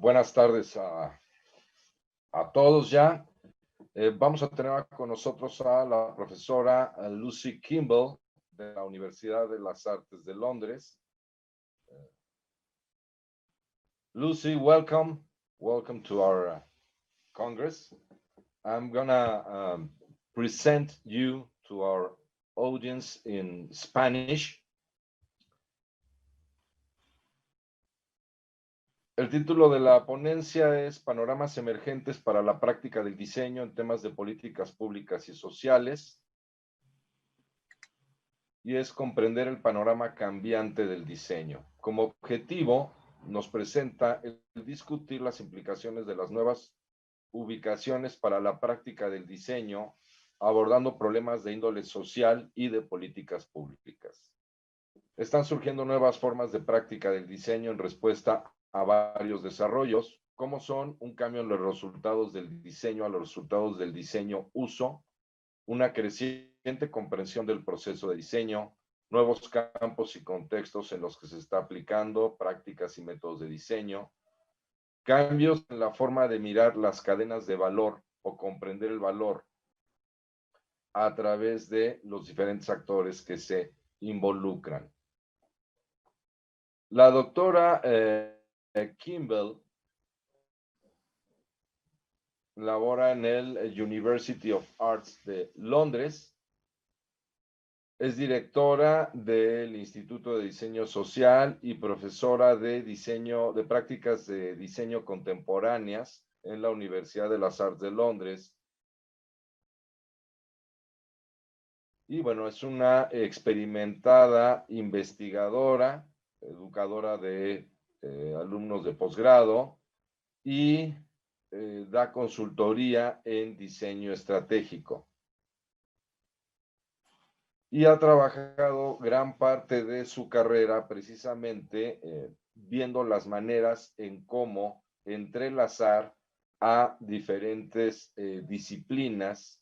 Buenas tardes a todos ya. Vamos a tener con nosotros a la profesora Lucy Kimbell de la Universidad de las Artes de Londres. Lucy, welcome. Welcome to our Congress. I'm gonna present you to our audience in Spanish. El título de la ponencia es Panoramas emergentes para la práctica del diseño en temas de políticas públicas y sociales. Y es comprender el panorama cambiante del diseño. Como objetivo, nos presenta el discutir las implicaciones de las nuevas ubicaciones para la práctica del diseño, abordando problemas de índole social y de políticas públicas. Están surgiendo nuevas formas de práctica del diseño en respuesta a varios desarrollos, como son un cambio en los resultados del diseño a los resultados del diseño uso, una creciente comprensión del proceso de diseño, nuevos campos y contextos en los que se está aplicando prácticas y métodos de diseño, cambios en la forma de mirar las cadenas de valor o comprender el valor a través de los diferentes actores que se involucran. La doctora Kimbell labora en el University of Arts de Londres. Es directora del Instituto de Diseño Social y profesora de diseño, de prácticas de diseño contemporáneas en la Universidad de las Artes de Londres. Y bueno, es una experimentada investigadora, educadora de alumnos de posgrado y da consultoría en diseño estratégico. Y ha trabajado gran parte de su carrera precisamente viendo las maneras en cómo entrelazar a diferentes disciplinas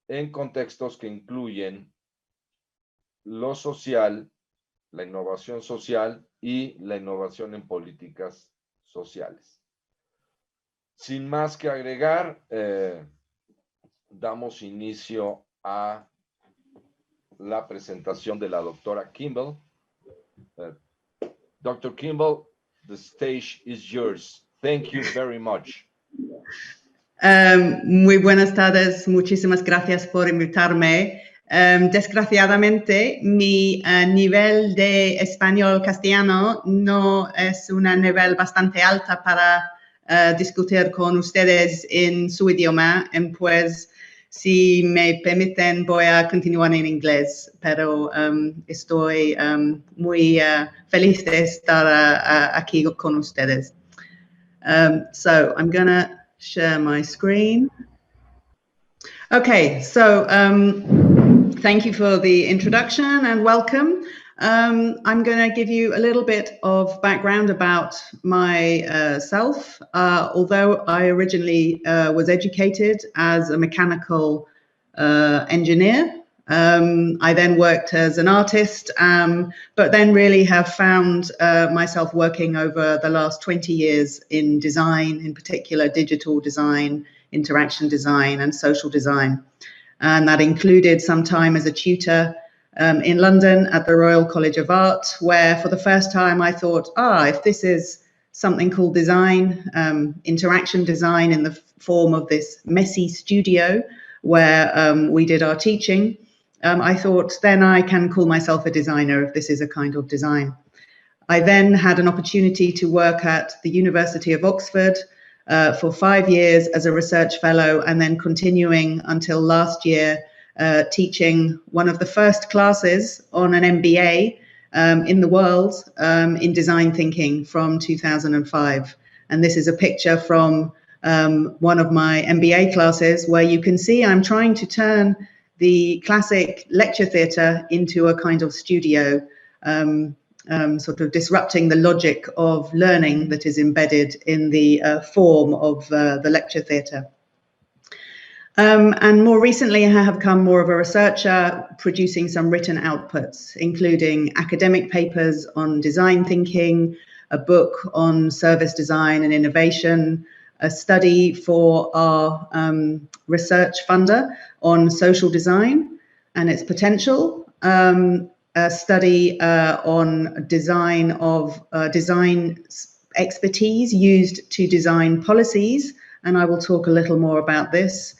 en contextos que incluyen lo social, la innovación social y la innovación en políticas sociales. Sin más que agregar, damos inicio a la presentación de la doctora Kimbell. Dr. Kimbell, the stage is yours. Thank you very much. Muy buenas tardes, muchísimas gracias por invitarme. Desgraciadamente, mi nivel de español castellano no es un nivel bastante alto para discutir con ustedes en su idioma, pues si me permiten voy a continuar en inglés, pero estoy muy feliz de estar aquí con ustedes. So I'm gonna share my screen. Okay, so thank you for the introduction and welcome. I'm going to give you a little bit of background about myself. Although I originally was educated as a mechanical engineer, I then worked as an artist, but then really have found myself working over the last 20 years in design, in particular digital design, interaction design and social design. And that included some time as a tutor in London at the Royal College of Art, where for the first time I thought, if this is something called design, interaction design in the form of this messy studio where we did our teaching, I thought then I can call myself a designer if this is a kind of design. I then had an opportunity to work at the University of Oxford for 5 years as a research fellow, and then continuing until last year teaching one of the first classes on an MBA in the world in design thinking from 2005. And this is a picture from one of my MBA classes where you can see I'm trying to turn the classic lecture theatre into a kind of studio, sort of disrupting the logic of learning that is embedded in the form of the lecture theatre. And more recently, I have become more of a researcher, producing some written outputs, including academic papers on design thinking, a book on service design and innovation, a study for our research funder on social design and its potential, a study on design expertise used to design policies, and I will talk a little more about this.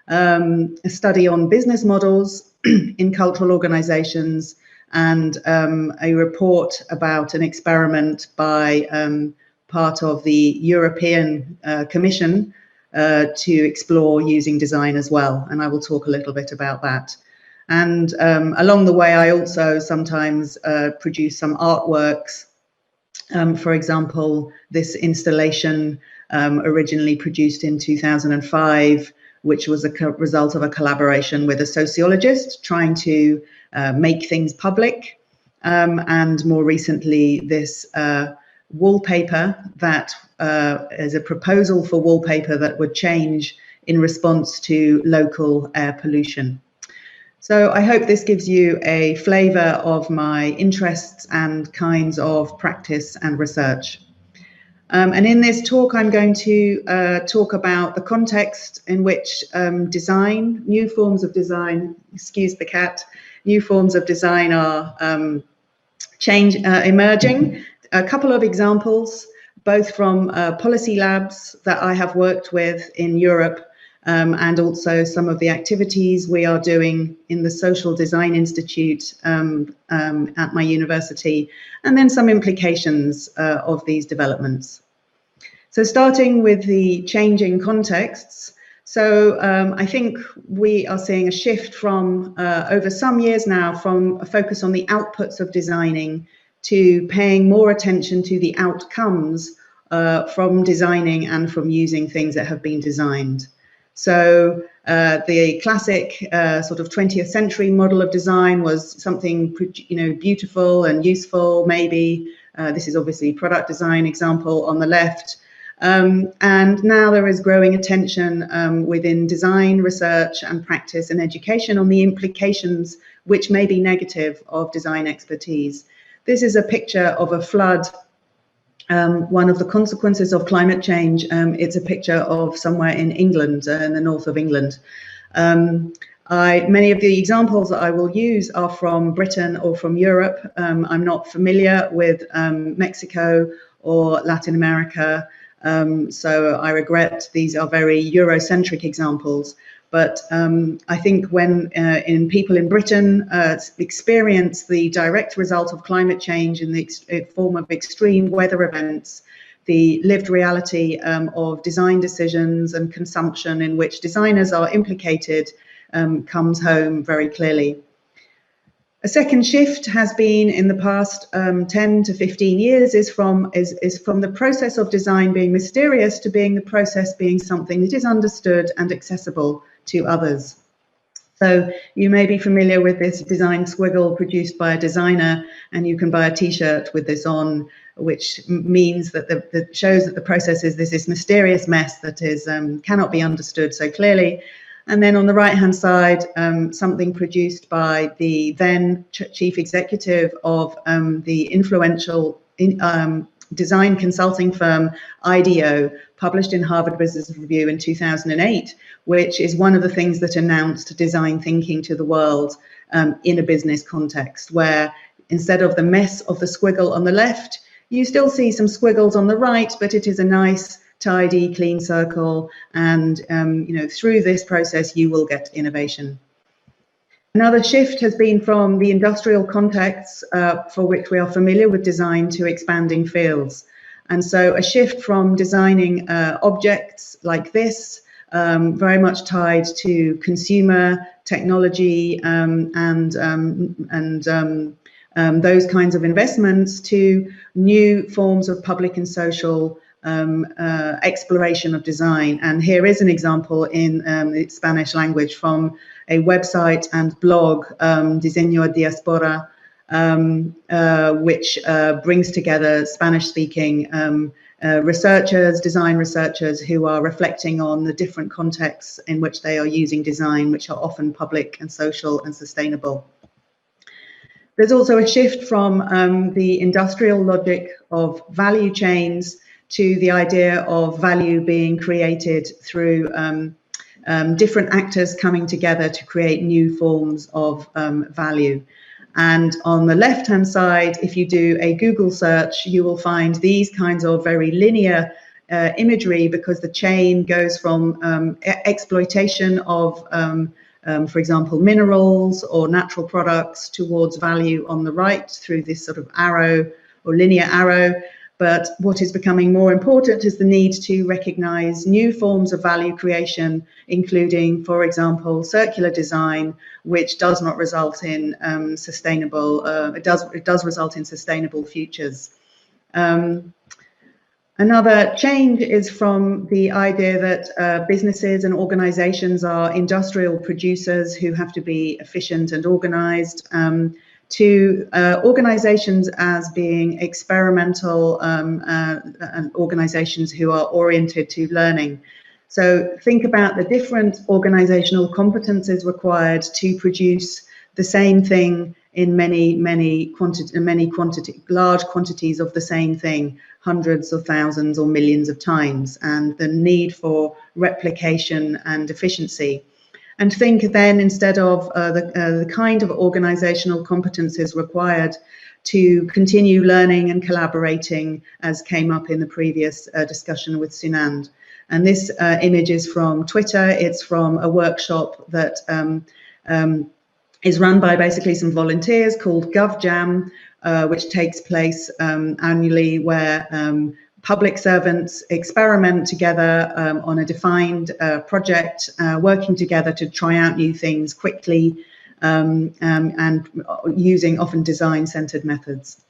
A study on business models in cultural organizations, and a report about an experiment by part of the European Commission to explore using design as well, and I will talk a little bit about that. And along the way, I also sometimes produce some artworks. For example, this installation originally produced in 2005, which was a result of a collaboration with a sociologist trying to make things public. And more recently, this wallpaper that is a proposal for wallpaper that would change in response to local air pollution. So I hope this gives you a flavor of my interests and kinds of practice and research. And in this talk, I'm going to talk about the context in which design, new forms of design, excuse the cat, new forms of design are emerging. A couple of examples, both from policy labs that I have worked with in Europe, and also some of the activities we are doing in the Social Design Institute at my university, and then some implications of these developments. So starting with the changing contexts. So I think we are seeing a shift from over some years now from a focus on the outputs of designing to paying more attention to the outcomes from designing and from using things that have been designed. So the classic sort of 20th century model of design was something, beautiful and useful, maybe. This is obviously product design example on the left. And now there is growing attention within design, research and practice and education on the implications, which may be negative, of design expertise. This is a picture of a flood. One of the consequences of climate change, it's a picture of somewhere in England, in the north of England. Many of the examples that I will use are from Britain or from Europe. I'm not familiar with Mexico or Latin America, so I regret these are very Eurocentric examples. But I think when people in Britain experience the direct result of climate change in the form of extreme weather events, the lived reality of design decisions and consumption in which designers are implicated comes home very clearly. A second shift has been in the past 10 to 15 years is from the process of design being mysterious to being the process being something that is understood and accessible to others. So you may be familiar with this design squiggle produced by a designer, and you can buy a t-shirt with this on, which means that that shows that the process is this mysterious mess that is cannot be understood so clearly. And then on the right-hand side, something produced by the then chief executive of the influential design consulting firm IDEO, published in Harvard Business Review in 2008, which is one of the things that announced design thinking to the world in a business context, where instead of the mess of the squiggle on the left, you still see some squiggles on the right, but it is a nice, tidy, clean circle, and through this process you will get innovation. Another shift has been from the industrial contexts for which we are familiar with design to expanding fields. And so a shift from designing objects like this, very much tied to consumer technology and those kinds of investments, to new forms of public and social exploration of design. And here is an example in the Spanish language from a website and blog, Diseño Diaspora, which brings together Spanish-speaking researchers, design researchers, who are reflecting on the different contexts in which they are using design, which are often public and social and sustainable. There's also a shift from the industrial logic of value chains to the idea of value being created through different actors coming together to create new forms of value. And on the left-hand side, if you do a Google search, you will find these kinds of very linear imagery, because the chain goes from exploitation of, for example, minerals or natural products towards value on the right through this sort of arrow or linear arrow. But what is becoming more important is the need to recognize new forms of value creation, including, for example, circular design, which does not result in sustainable, it does result in sustainable futures. Another change is from the idea that businesses and organizations are industrial producers who have to be efficient and organized, to organizations as being experimental and organizations who are oriented to learning. So think about the different organizational competences required to produce the same thing in large quantities of the same thing, hundreds of thousands or millions of times, and the need for replication and efficiency. And think then, instead of the kind of organizational competences required to continue learning and collaborating, as came up in the previous discussion with Sunand. And this image is from Twitter. It's from a workshop that is run by basically some volunteers called GovJam, which takes place annually, where public servants experiment together on a defined project, working together to try out new things quickly, and using often design-centered methods.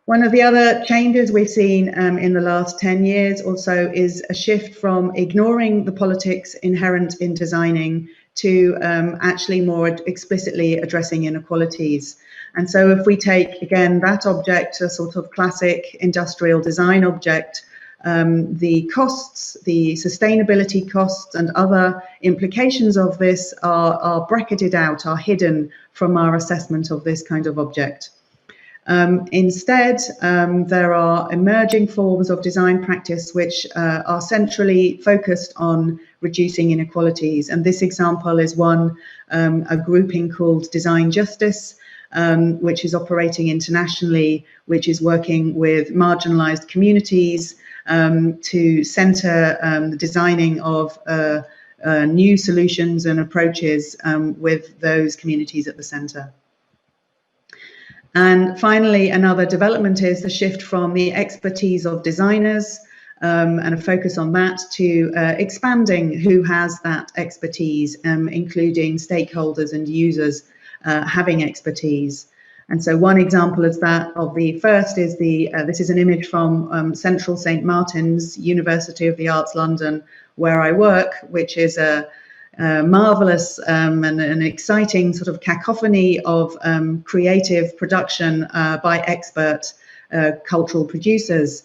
One of the other changes we've seen in the last 10 years or so is a shift from ignoring the politics inherent in designing to actually more explicitly addressing inequalities. And so if we take, again, that object, a sort of classic industrial design object, the costs, the sustainability costs and other implications of this are bracketed out, are hidden from our assessment of this kind of object. Instead, there are emerging forms of design practice which are centrally focused on reducing inequalities. And this example is one, a grouping called Design Justice, which is operating internationally, which is working with marginalized communities to center the designing of new solutions and approaches with those communities at the center. And finally, another development is the shift from the expertise of designers and a focus on that to expanding who has that expertise, including stakeholders and users having expertise. And so one example is that of the first is this is an image from Central St. Martin's, University of the Arts London, where I work, which is a marvelous and an exciting sort of cacophony of creative production by expert cultural producers.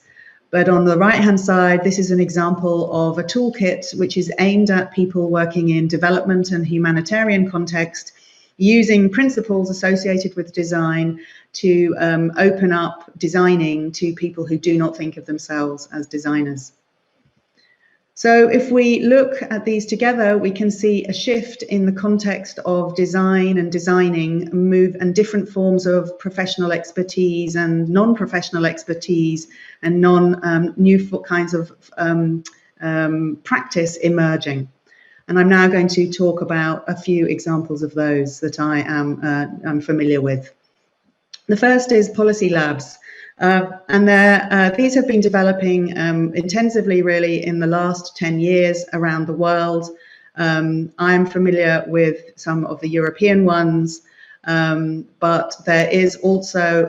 But on the right-hand side, this is an example of a toolkit which is aimed at people working in development and humanitarian context, using principles associated with design to open up designing to people who do not think of themselves as designers. So if we look at these together, we can see a shift in the context of design and designing and different forms of professional expertise and non-professional expertise and new kinds of practice emerging. And I'm now going to talk about a few examples of those that I am familiar with. The first is policy labs. And these have been developing intensively, really, in the last 10 years around the world. I'm familiar with some of the European ones, but there is also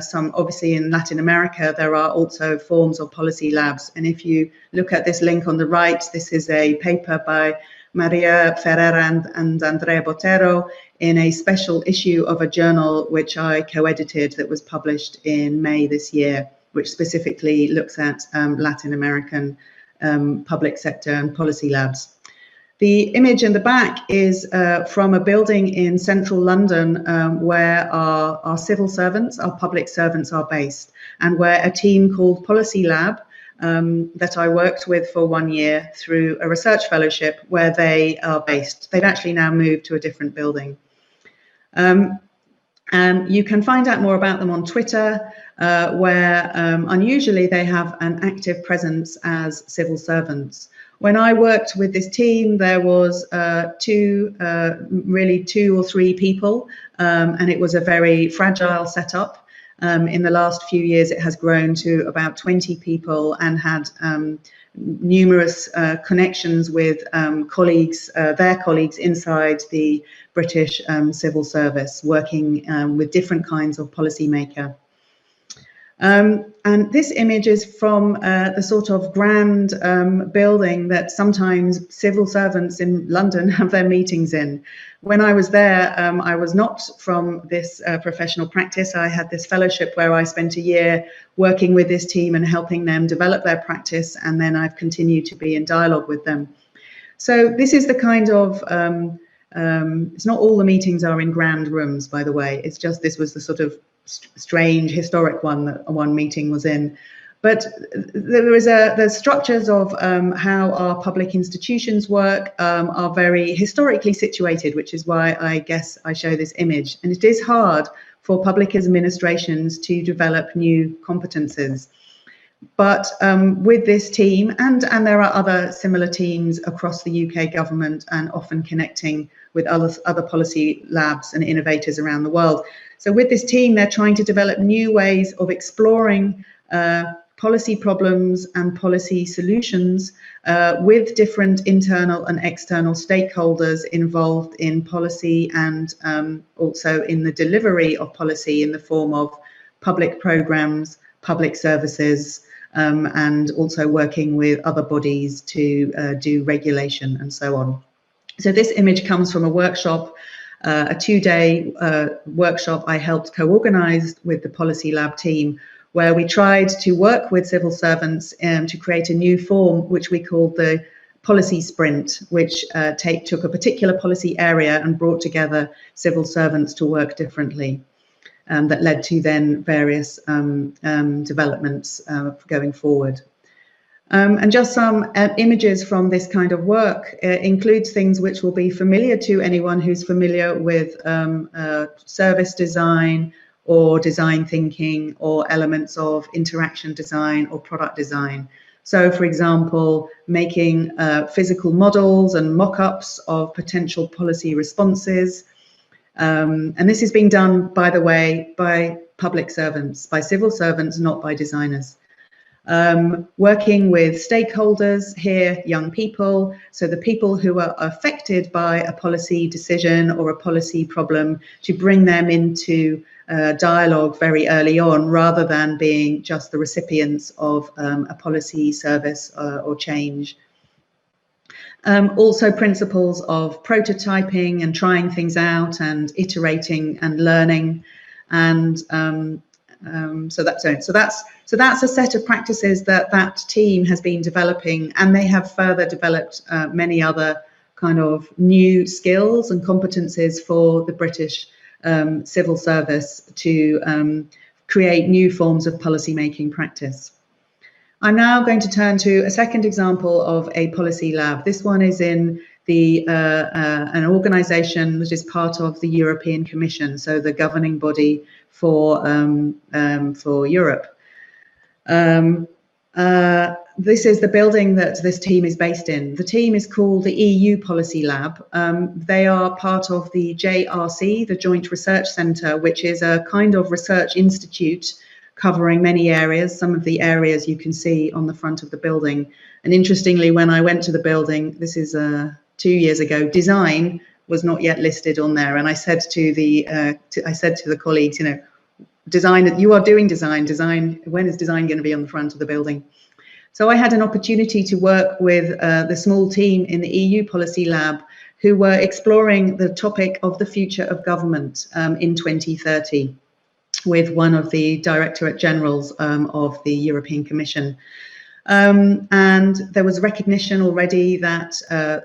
some, obviously in Latin America, there are also forms of policy labs. And if you look at this link on the right, this is a paper by Maria Ferreira and Andrea Botero in a special issue of a journal which I co-edited that was published in May this year, which specifically looks at Latin American public sector and policy labs. The image in the back is from a building in central London where our civil servants, our public servants are based, and where a team called Policy Lab that I worked with for 1 year through a research fellowship where they are based. They've actually now moved to a different building. And you can find out more about them on Twitter, where unusually they have an active presence as civil servants. When I worked with this team, there was really two or three people, and it was a very fragile setup. In the last few years, it has grown to about 20 people and had numerous connections with colleagues, their colleagues inside the British civil service, working with different kinds of policymaker. And this image is from the sort of grand building that sometimes civil servants in London have their meetings in. When I was there, I was not from this professional practice. I had this fellowship where I spent a year working with this team and helping them develop their practice, and then I've continued to be in dialogue with them. So this is the kind of, it's not all the meetings are in grand rooms, by the way. It's just this was the sort of strange historic one that one meeting was in. But there is the structures of how our public institutions work are very historically situated, which is why I guess I show this image. And it is hard for public administrations to develop new competences. But with this team, and there are other similar teams across the UK government and often connecting with other policy labs and innovators around the world. So with this team, they're trying to develop new ways of exploring policy problems and policy solutions with different internal and external stakeholders involved in policy and also in the delivery of policy in the form of public programs, public services, and also working with other bodies to do regulation and so on. So this image comes from a workshop, a 2-day workshop I helped co-organize with the Policy Lab team, where we tried to work with civil servants to create a new form, which we called the policy sprint, which took a particular policy area and brought together civil servants to work differently. That led to then various developments going forward. And just some images from this kind of work includes things which will be familiar to anyone who's familiar with service design or design thinking or elements of interaction design or product design. So, for example, making physical models and mock-ups of potential policy responses. And this is being done, by the way, by public servants, by civil servants, not by designers. Working with stakeholders here, young people, so the people who are affected by a policy decision or a policy problem, to bring them into dialogue very early on, rather than being just the recipients of a policy service or change. Also principles of prototyping and trying things out and iterating and learning, and so that's a set of practices that team has been developing, and they have further developed many other kind of new skills and competences for the British civil service to create new forms of policy making practice. I'm now going to turn to a second example of a policy lab. This one is in the an organisation that is part of the European Commission, so the governing body for Europe. This is the building that this team is based in. The team is called the EU Policy Lab. They are part of the JRC, the Joint Research Centre, which is a kind of research institute covering many areas. Some of the areas you can see on the front of the building. And interestingly, when I went to the building, this is 2 years ago, design was not yet listed on there. And I said to the colleagues, you know, design, you are doing design, when is design going to be on the front of the building? So I had an opportunity to work with the small team in the EU Policy Lab who were exploring the topic of the future of government in 2030 with one of the Directorate Generals of the European Commission. And there was recognition already that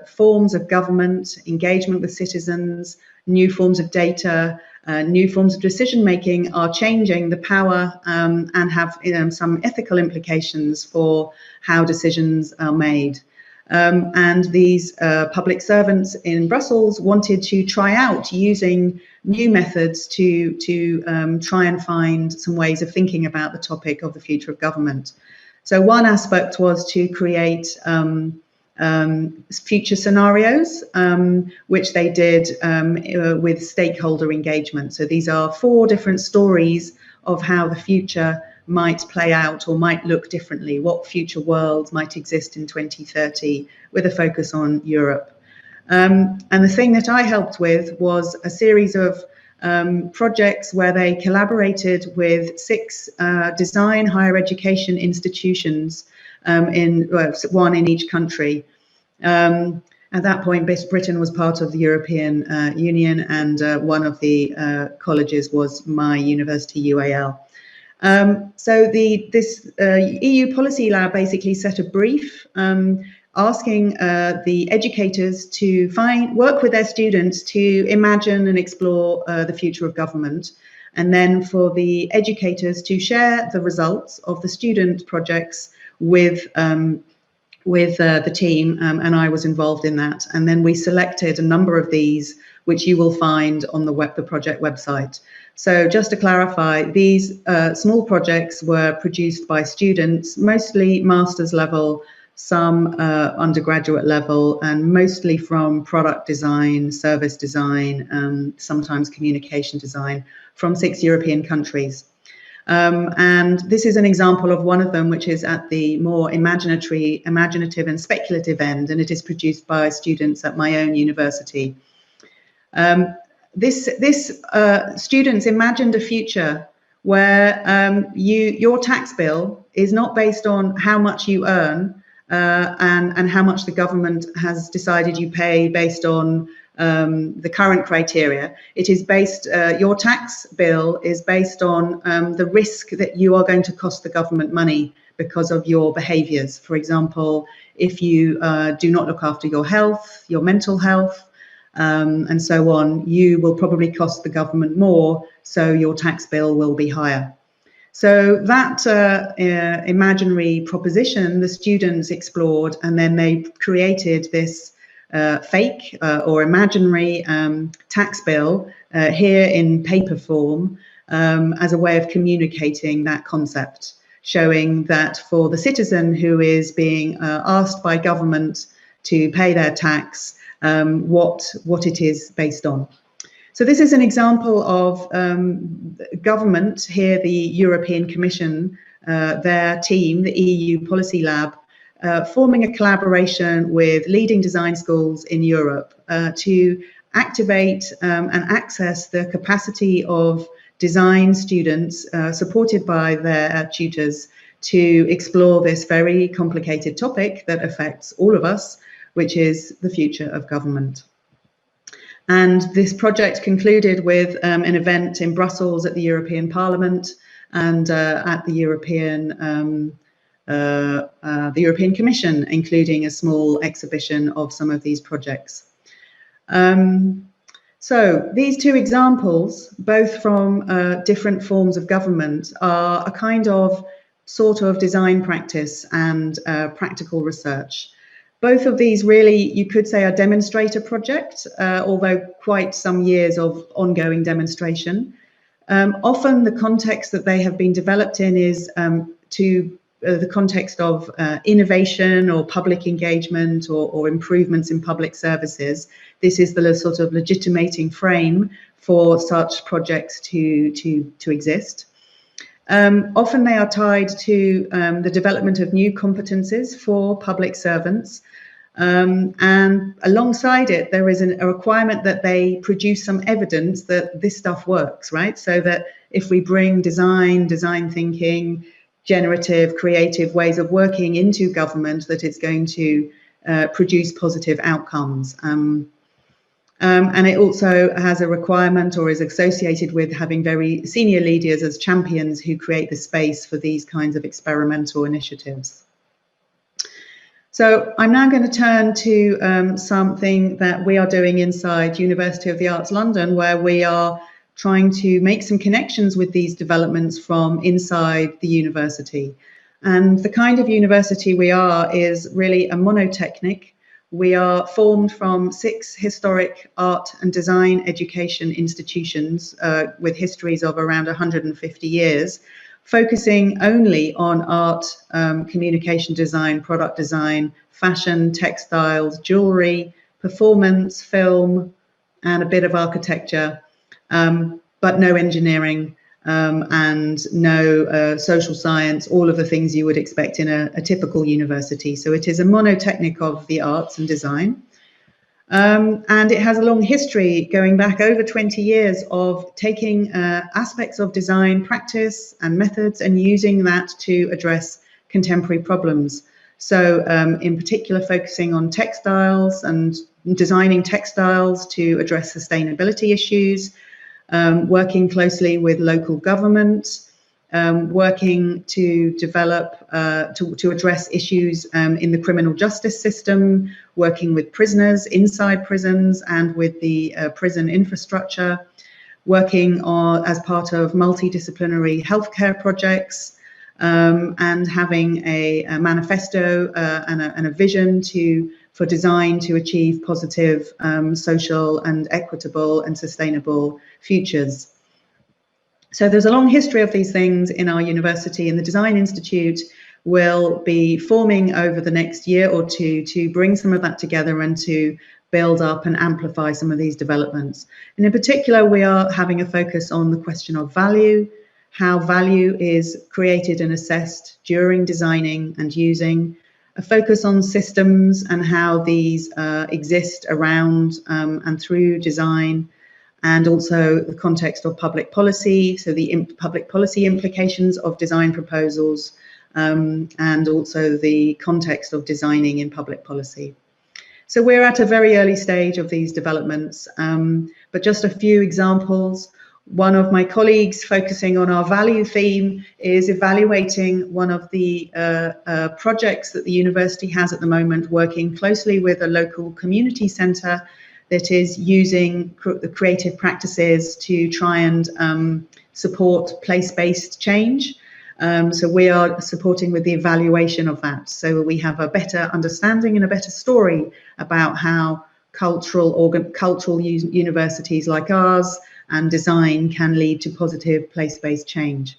forms of government, engagement with citizens, new forms of data, new forms of decision making are changing the power and have some ethical implications for how decisions are made. And these public servants in Brussels wanted to try out using new methods to try and find some ways of thinking about the topic of the future of government. So one aspect was to create future scenarios, which they did with stakeholder engagement. So these are 4 different stories of how the future might play out or might look differently, what future world might exist in 2030 with a focus on Europe. And the thing that I helped with was a series of projects where they collaborated with 6 design higher education institutions, one in each country. At that point, Britain was part of the European Union, and one of the colleges was my university, UAL. So this EU Policy Lab basically set a brief asking the educators to work with their students to imagine and explore the future of government, and then for the educators to share the results of the student projects with the team, and I was involved in that. And then we selected a number of these, which you will find on the project website. So just to clarify, these small projects were produced by students, mostly master's level, some undergraduate level, and mostly from product design, service design, sometimes communication design, from 6 European countries. And this is an example of one of them, which is at the more imaginative and speculative end, and it is produced by students at my own university. Students imagined a future where your tax bill is not based on how much you earn and how much the government has decided you pay based on the current criteria. It is based, your tax bill is based on the risk that you are going to cost the government money because of your behaviors. For example, if you do not look after your health, your mental health, and so on, you will probably cost the government more, so your tax bill will be higher. So that imaginary proposition, the students explored, and then they created this fake or imaginary tax bill here in paper form as a way of communicating that concept, showing that for the citizen who is being asked by government to pay their tax, what it is based on. So this is an example of government here, the European Commission, their team, the EU Policy Lab, forming a collaboration with leading design schools in Europe to activate and access the capacity of design students supported by their tutors to explore this very complicated topic that affects all of us, which is the future of government. And this project concluded with an event in Brussels at the European Parliament and at the European Commission, including a small exhibition of some of these projects. So these 2 examples, both from different forms of government, are a kind of sort of design practice and practical research. Both of these really, you could say, are demonstrator projects, although quite some years of ongoing demonstration. Often the context that they have been developed in is the context of innovation or public engagement or improvements in public services. This is the sort of legitimating frame for such projects to exist. Often they are tied to the development of new competences for public servants. And alongside it, there is a requirement that they produce some evidence that this stuff works, right? So that if we bring design thinking, generative, creative ways of working into government, that it's going to produce positive outcomes. And it also has a requirement or is associated with having very senior leaders as champions who create the space for these kinds of experimental initiatives. So I'm now going to turn to something that we are doing inside University of the Arts London, where we are trying to make some connections with these developments from inside the university. And the kind of university we are is really a monotechnic. We are formed from 6 historic art and design education institutions with histories of around 150 years, focusing only on art, communication design, product design, fashion, textiles, jewelry, performance, film, and a bit of architecture, but no engineering and no social science, all of the things you would expect in a typical university. So it is a monotechnic of the arts and design. And it has a long history going back over 20 years of taking aspects of design practice and methods and using that to address contemporary problems. So in particular, focusing on textiles and designing textiles to address sustainability issues, working closely with local government, working to develop, to address issues in the criminal justice system, working with prisoners inside prisons and with the prison infrastructure, working on, as part of multidisciplinary healthcare projects, and having a manifesto and a vision for design to achieve positive social and equitable and sustainable futures. So there's a long history of these things in our university, and the Design Institute will be forming over the next year or two to bring some of that together and to build up and amplify some of these developments. And in particular, we are having a focus on the question of value, how value is created and assessed during designing and using, a focus on systems and how these exist around and through design, and also the context of public policy, so the public policy implications of design proposals, and also the context of designing in public policy. So we're at a very early stage of these developments, but just a few examples. One of my colleagues focusing on our value theme is evaluating one of the projects that the university has at the moment, working closely with a local community centre that is using the creative practices to try and support place-based change. So we are supporting with the evaluation of that. So we have a better understanding and a better story about how cultural universities like ours and design can lead to positive place-based change.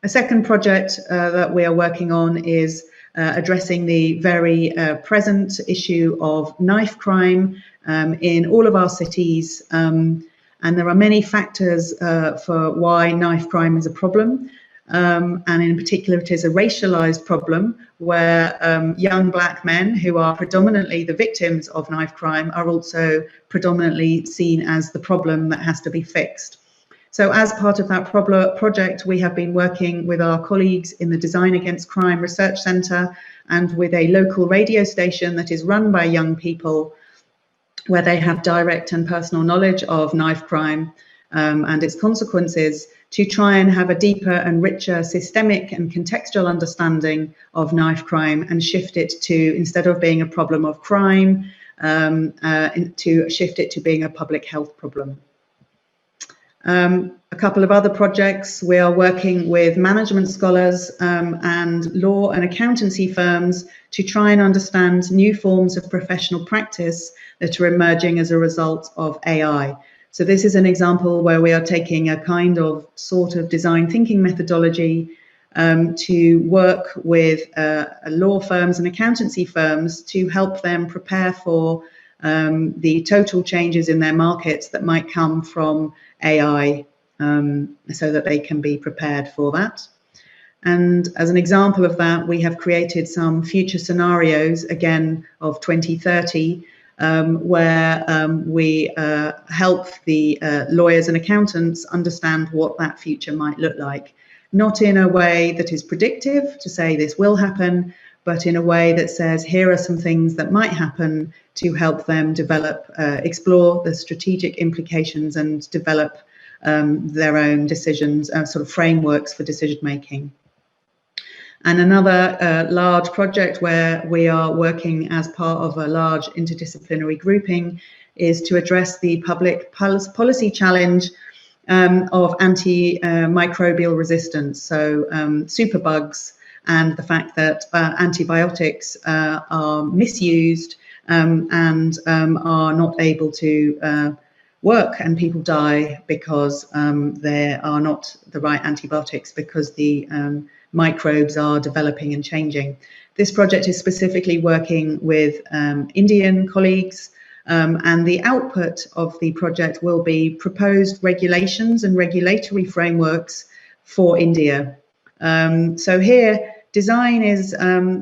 A second project that we are working on is addressing the very present issue of knife crime in all of our cities. And there are many factors for why knife crime is a problem. And in particular, it is a racialized problem where young black men who are predominantly the victims of knife crime are also predominantly seen as the problem that has to be fixed. So as part of that project, we have been working with our colleagues in the Design Against Crime Research Centre and with a local radio station that is run by young people, where they have direct and personal knowledge of knife crime and its consequences, to try and have a deeper and richer systemic and contextual understanding of knife crime and shift it to, instead of being a problem of crime, to shift it to being a public health problem. A couple of other projects, we are working with management scholars and law and accountancy firms to try and understand new forms of professional practice that are emerging as a result of AI. So this is an example where we are taking a kind of sort of design thinking methodology to work with law firms and accountancy firms to help them prepare for the total changes in their markets that might come from AI, so that they can be prepared for that. And as an example of that, we have created some future scenarios, again, of 2030, where we help the lawyers and accountants understand what that future might look like. Not in a way that is predictive, to say this will happen, but in a way that says, here are some things that might happen, to help them develop, explore the strategic implications and develop their own decisions, sort of frameworks for decision making. And another large project where we are working as part of a large interdisciplinary grouping is to address the public policy challenge of antimicrobial resistance, so superbugs, and the fact that antibiotics are misused and are not able to work, and people die because there are not the right antibiotics because the microbes are developing and changing. This project is specifically working with Indian colleagues, and the output of the project will be proposed regulations and regulatory frameworks for India. So here, design is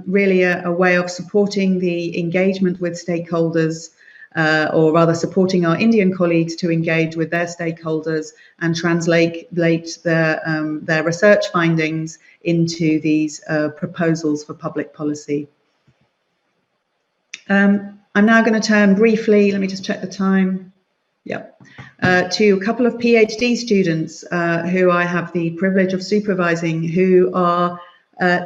really a way of supporting the engagement with stakeholders, or rather supporting our Indian colleagues to engage with their stakeholders and translate their research findings into these proposals for public policy. I'm now going to turn briefly, let me just check the time, to a couple of PhD students who I have the privilege of supervising, who are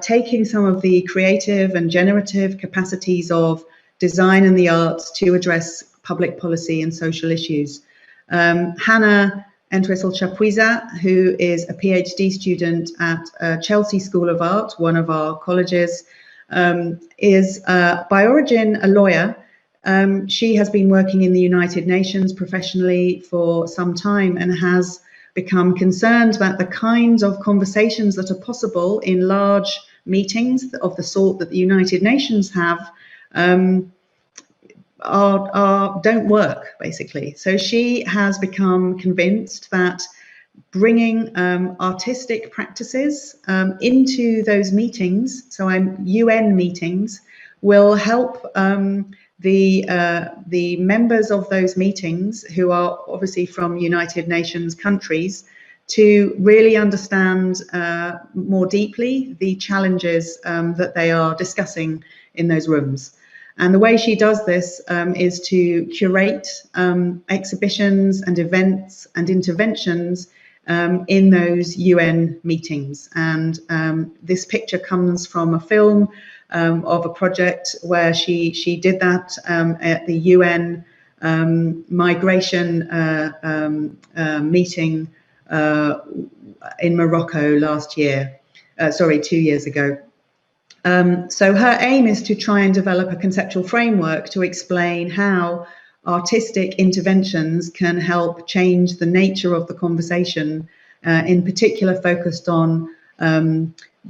taking some of the creative and generative capacities of design and the arts to address public policy and social issues. Hannah Entwistle-Chapuisa, who is a PhD student at Chelsea School of Art, one of our colleges, is by origin a lawyer. She has been working in the United Nations professionally for some time and has become concerned about the kinds of conversations that are possible in large meetings of the sort that the United Nations have don't work, basically. So she has become convinced that bringing artistic practices into those meetings, so UN meetings, will help the members of those meetings, who are obviously from United Nations countries, to really understand more deeply the challenges that they are discussing in those rooms. And the way she does this is to curate exhibitions and events and interventions in those UN meetings. And this picture comes from a film of a project where she did that at the UN migration meeting in Morocco last year, 2 years ago. So her aim is to try and develop a conceptual framework to explain how artistic interventions can help change the nature of the conversation, in particular focused on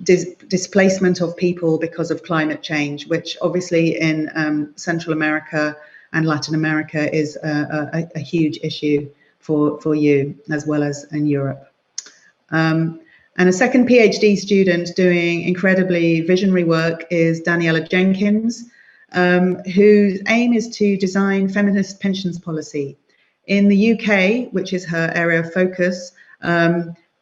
displacement of people because of climate change, which obviously in Central America and Latin America is a huge issue for you, as well as in Europe. And a second PhD student doing incredibly visionary work is Daniela Jenkins, whose aim is to design feminist pensions policy. In the UK, which is her area of focus,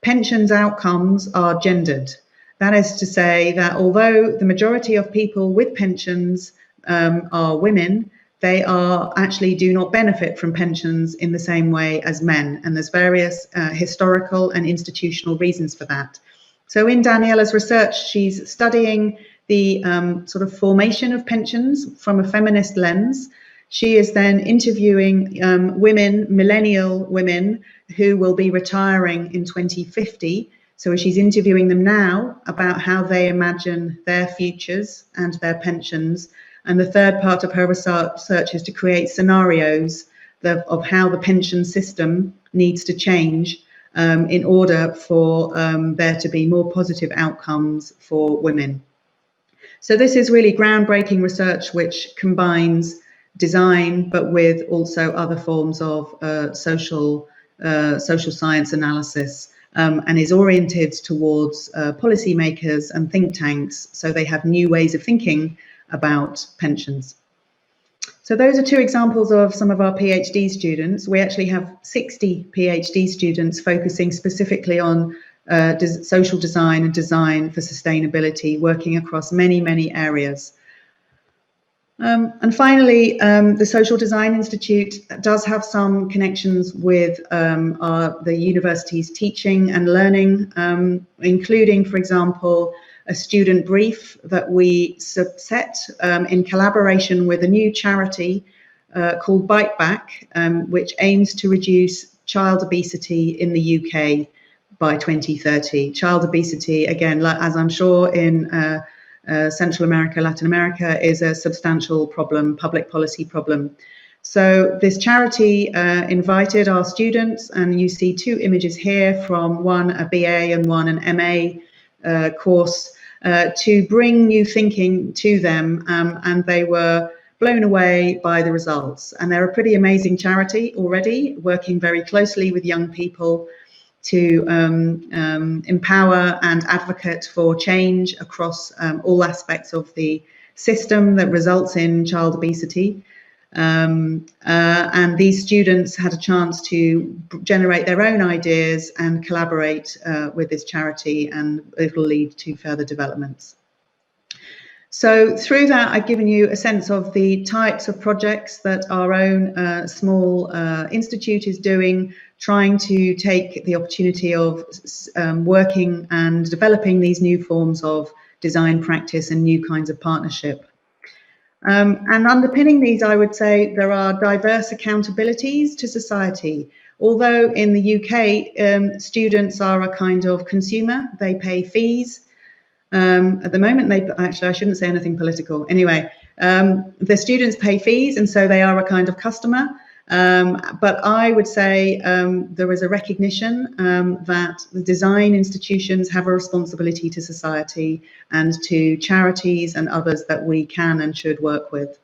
pensions outcomes are gendered. That is to say that although the majority of people with pensions are women, they actually do not benefit from pensions in the same way as men. And there's various historical and institutional reasons for that. So in Daniela's research, she's studying the sort of formation of pensions from a feminist lens. She is then interviewing women, millennial women, who will be retiring in 2050. So she's interviewing them now about how they imagine their futures and their pensions. And the third part of her research is to create scenarios of how the pension system needs to change in order for there to be more positive outcomes for women. So this is really groundbreaking research which combines design, but with also other forms of social science analysis, and is oriented towards policymakers and think tanks, so they have new ways of thinking about pensions. So those are two examples of some of our PhD students. We actually have 60 PhD students focusing specifically on social design and design for sustainability, working across many, many areas. And finally, the Social Design Institute does have some connections with the university's teaching and learning, including, for example, a student brief that we set in collaboration with a new charity called Bite Back, which aims to reduce child obesity in the UK by 2030. Child obesity, again, as I'm sure in Central America, Latin America, is a substantial problem, public policy problem. So this charity invited our students, and you see two images here from one a BA and one an MA course, to bring new thinking to them, and they were blown away by the results. And they're a pretty amazing charity already, working very closely with young people to empower and advocate for change across all aspects of the system that results in child obesity. And these students had a chance to generate their own ideas and collaborate with this charity, and it will lead to further developments. So through that, I've given you a sense of the types of projects that our own small institute is doing, trying to take the opportunity of working and developing these new forms of design practice and new kinds of partnership. And underpinning these, I would say, there are diverse accountabilities to society. Although in the UK, students are a kind of consumer, they pay fees. At the moment, actually, I shouldn't say anything political. Anyway, the students pay fees, and so they are a kind of customer. But I would say there is a recognition that the design institutions have a responsibility to society and to charities and others that we can and should work with.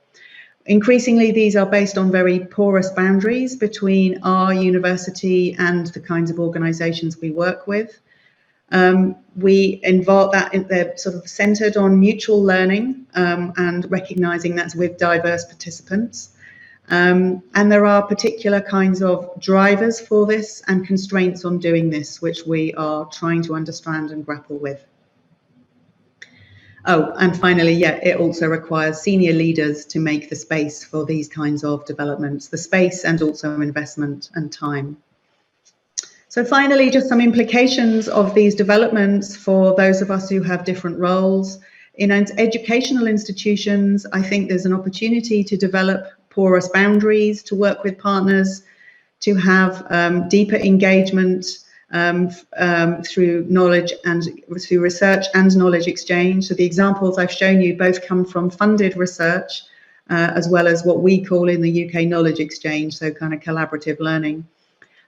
Increasingly, these are based on very porous boundaries between our university and the kinds of organisations we work with. We involve that they're sort of centred on mutual learning and recognising that's with diverse participants. And there are particular kinds of drivers for this and constraints on doing this, which we are trying to understand and grapple with. Oh, and finally, yeah, it also requires senior leaders to make the space for these kinds of developments, the space and also investment and time. So finally, just some implications of these developments for those of us who have different roles. In educational institutions, I think there's an opportunity to develop porous boundaries, to work with partners, to have deeper engagement through knowledge and through research and knowledge exchange. So the examples I've shown you both come from funded research, as well as what we call in the UK knowledge exchange, so kind of collaborative learning.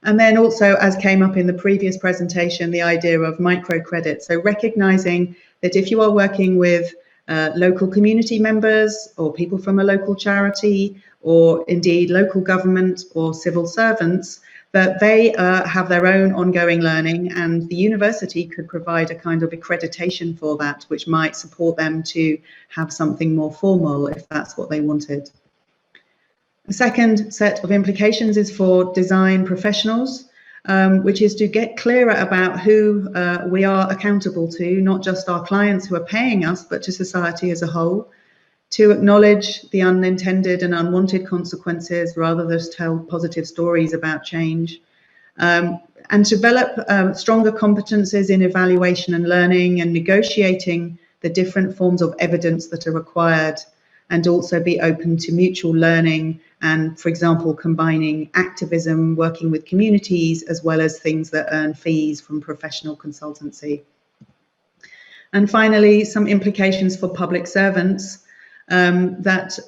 And then also, as came up in the previous presentation, the idea of microcredit. So recognizing that if you are working with local community members or people from a local charity, or indeed local government or civil servants, that they have their own ongoing learning, and the university could provide a kind of accreditation for that, which might support them to have something more formal if that's what they wanted. The second set of implications is for design professionals, which is to get clearer about who we are accountable to, not just our clients who are paying us, but to society as a whole, to acknowledge the unintended and unwanted consequences rather than just tell positive stories about change, and develop stronger competences in evaluation and learning and negotiating the different forms of evidence that are required, and also be open to mutual learning and, for example, combining activism, working with communities, as well as things that earn fees from professional consultancy. And finally, some implications for public servants, that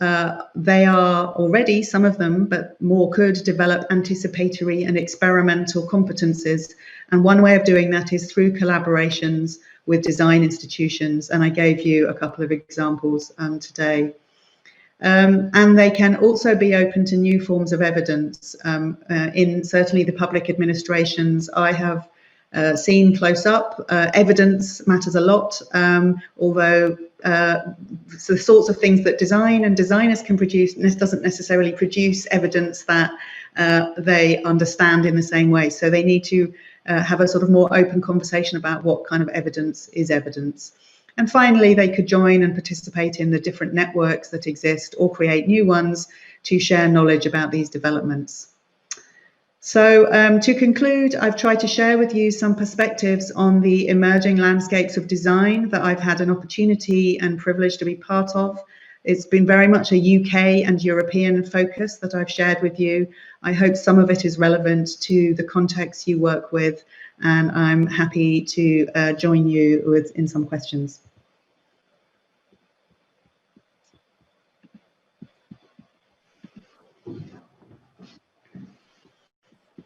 they are already, some of them, but more could develop anticipatory and experimental competences. And one way of doing that is through collaborations with design institutions. And I gave you a couple of examples today. And they can also be open to new forms of evidence. In certainly the public administrations I have seen close up, evidence matters a lot, although so the sorts of things that design and designers can produce, this doesn't necessarily produce evidence that they understand in the same way. So they need to have a sort of more open conversation about what kind of evidence is evidence. And finally, they could join and participate in the different networks that exist or create new ones to share knowledge about these developments. So to conclude, I've tried to share with you some perspectives on the emerging landscapes of design that I've had an opportunity and privilege to be part of. It's been very much a UK and European focus that I've shared with you. I hope some of it is relevant to the context you work with, and I'm happy to join you in some questions.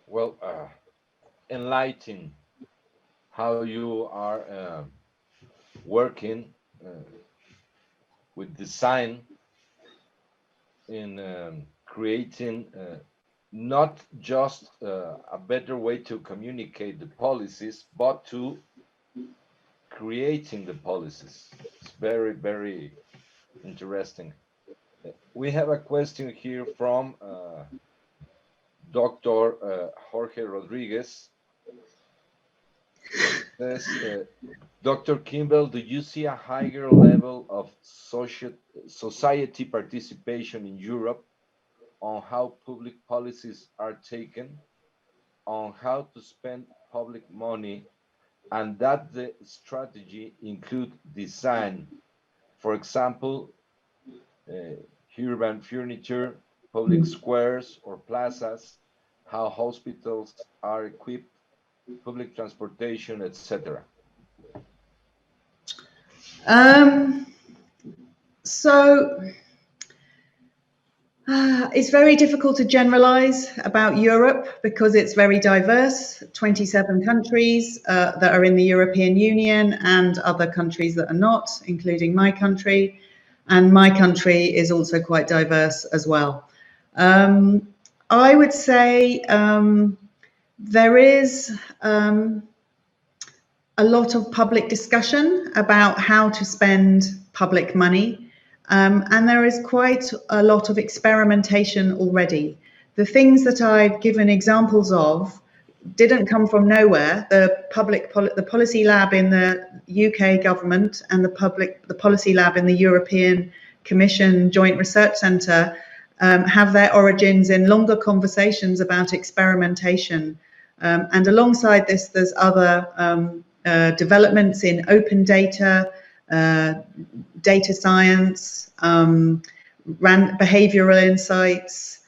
Well, enlighten how you are working with design in creating not just a better way to communicate the policies, but to creating the policies. It's very, very interesting. We have a question here from Dr. Jorge Rodriguez. Says, Dr. Kimbell, do you see a higher level of society participation in Europe on how public policies are taken, on how to spend public money, and that the strategy include design, for example, urban furniture, public squares or plazas, how hospitals are equipped, public transportation, etc.? It's very difficult to generalize about Europe because it's very diverse, 27 countries that are in the European Union and other countries that are not, including my country. And my country is also quite diverse as well. I would say there is a lot of public discussion about how to spend public money. And there is quite a lot of experimentation already. The things that I've given examples of didn't come from nowhere. The policy lab in the UK government and the policy lab in the European Commission Joint Research Centre have their origins in longer conversations about experimentation. And alongside this, there's other developments in open data, data science, behavioral insights,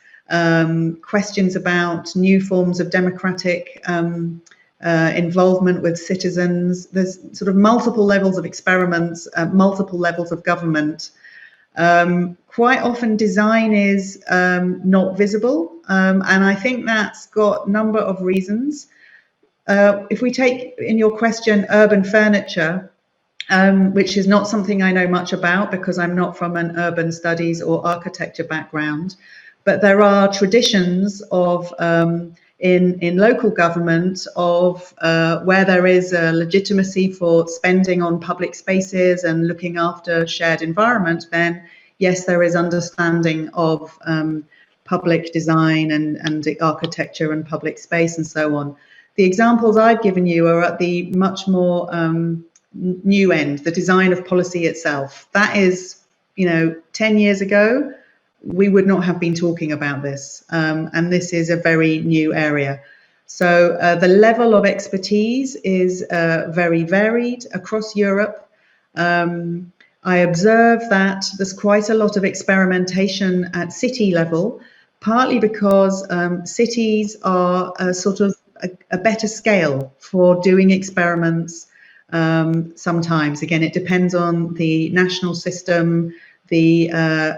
questions about new forms of democratic involvement with citizens. There's sort of multiple levels of experiments, multiple levels of government. Quite often design is not visible, and I think that's got a number of reasons. If we take in your question urban furniture, which is not something I know much about because I'm not from an urban studies or architecture background, but there are traditions of in local government of where there is a legitimacy for spending on public spaces and looking after shared environment, then yes, there is understanding of public design and architecture and public space and so on. The examples I've given you are at the much more new end, the design of policy itself. That is, 10 years ago, we would not have been talking about this. And this is a very new area. So the level of expertise is very varied across Europe. I observe that there's quite a lot of experimentation at city level, partly because cities are sort of a better scale for doing experiments. Sometimes, again, it depends on the national system, the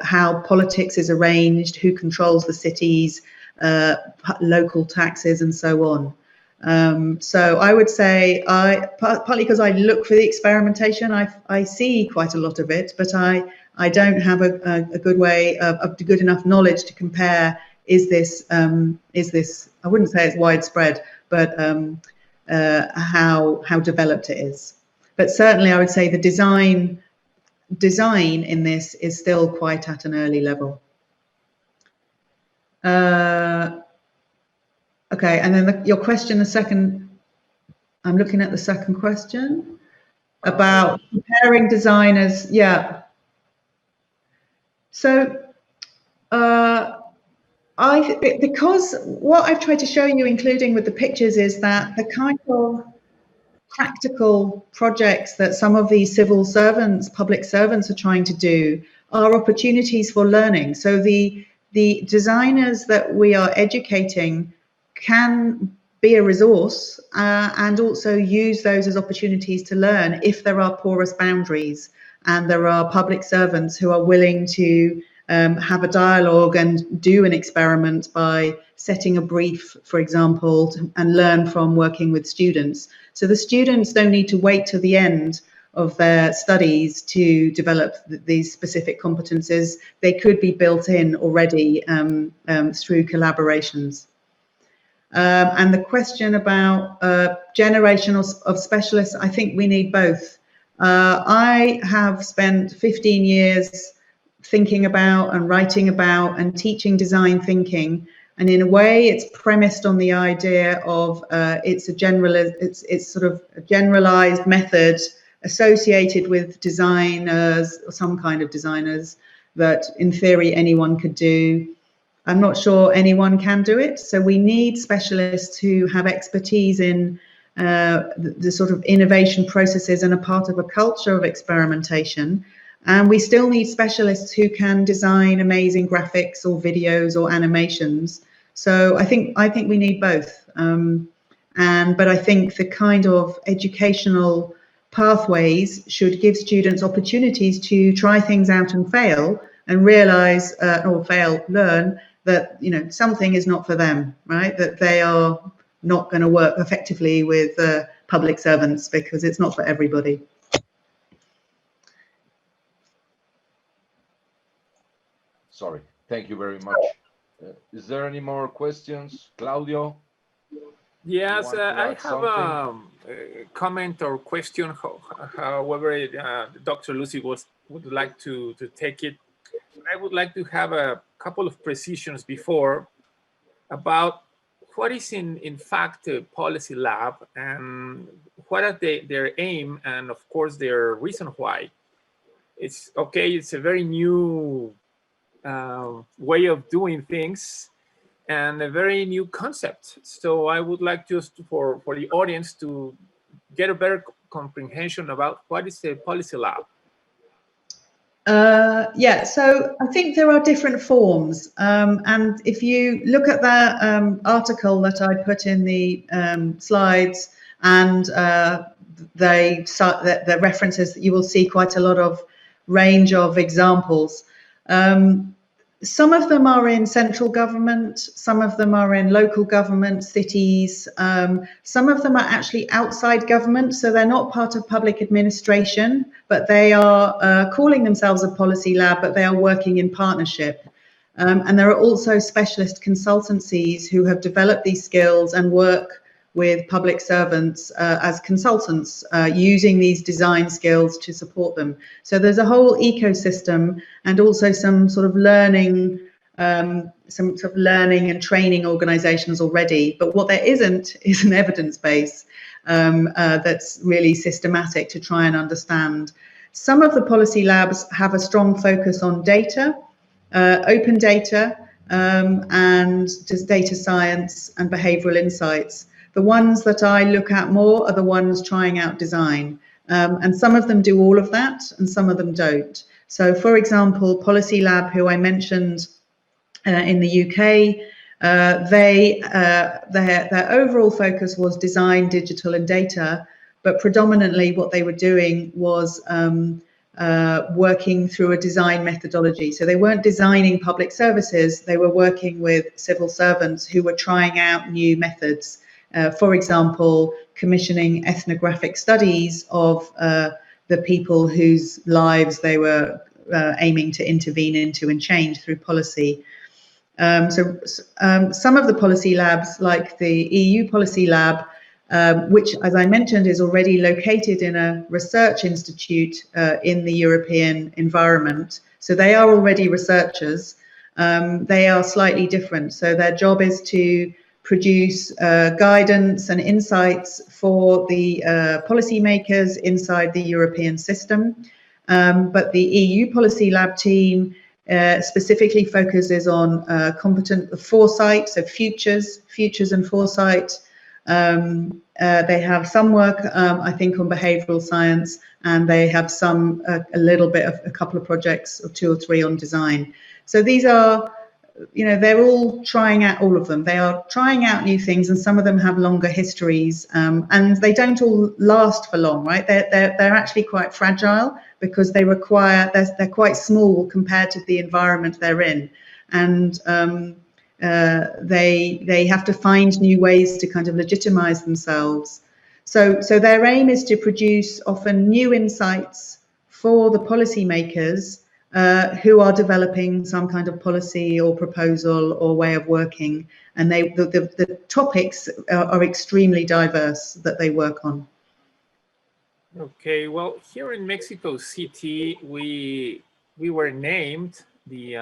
how politics is arranged, who controls the cities, local taxes, and so on. So I would say, partly because I look for the experimentation, I see quite a lot of it, but I don't have a good way of good enough knowledge to compare. Is this? I wouldn't say it's widespread, but how developed it is. But certainly, I would say the design in this is still quite at an early level. Okay, and then your question, the second, I'm looking at the second question about comparing designers. Yeah. So Because what I've tried to show you, including with the pictures, is that the kind of practical projects that some of these civil servants, public servants are trying to do are opportunities for learning. So the designers that we are educating can be a resource and also use those as opportunities to learn if there are porous boundaries and there are public servants who are willing to have a dialogue and do an experiment by setting a brief, for example, and learn from working with students. So the students don't need to wait till the end of their studies to develop these specific competences. They could be built in already through collaborations. And the question about generation of specialists, I think we need both. I have spent 15 years thinking about and writing about and teaching design thinking, and in a way it's premised on the idea of it's sort of a generalized method associated with designers or some kind of designers that in theory anyone could do. I'm not sure anyone can do it, so we need specialists who have expertise in the sort of innovation processes and a part of a culture of experimentation. And we still need specialists who can design amazing graphics or videos or animations. So I think we need both. But I think the kind of educational pathways should give students opportunities to try things out and fail and realize learn that something is not for them, right? That they are not going to work effectively with public servants because it's not for everybody. Sorry, thank you very much. Is there any more questions, Claudio? Yes, I have a comment or question. However, Dr. Lucy would like to take it. I would like to have a couple of precisions before about what is in fact a policy lab and what are their aim and of course their reason why. It's okay. It's a very new way of doing things and a very new concept. So I would like just for the audience to get a better comprehension about what is a policy lab. Yeah, so I think there are different forms. And if you look at that article that I put in the slides and the references, you will see quite a lot of range of examples. Some of them are in central government, some of them are in local government, cities, some of them are actually outside government, so they're not part of public administration, but they are calling themselves a policy lab, but they are working in partnership. And there are also specialist consultancies who have developed these skills and work with public servants as consultants using these design skills to support them. So there's a whole ecosystem and also some sort of learning, and training organizations already. But what there isn't is an evidence base that's really systematic to try and understand. Some of the policy labs have a strong focus on data, open data, and just data science and behavioral insights. The ones that I look at more are the ones trying out design. And some of them do all of that and some of them don't. So for example, Policy Lab, who I mentioned in the UK, their overall focus was design, digital and data, but predominantly what they were doing was working through a design methodology. So they weren't designing public services, they were working with civil servants who were trying out new methods. For example, commissioning ethnographic studies of the people whose lives they were aiming to intervene into and change through policy. Some of the policy labs, like the EU Policy Lab, which, as I mentioned, is already located in a research institute in the European environment. So they are already researchers. They are slightly different. So their job is to produce guidance and insights for the policymakers inside the European system. But the EU Policy Lab team specifically focuses on competent foresight, so futures and foresight. They have some work, I think, on behavioral science, and they have some, a little bit of a couple of projects, or 2 or 3 on design. So these are, you know, they're all trying out, all of them. They are trying out new things, and some of them have longer histories, and they don't all last for long, right? They're actually quite fragile because they require, they're quite small compared to the environment they're in, and they have to find new ways to kind of legitimize themselves. So their aim is to produce often new insights for the policymakers who are developing some kind of policy or proposal or way of working, and the topics are extremely diverse that they work on. Okay, well, here in Mexico City, we were named the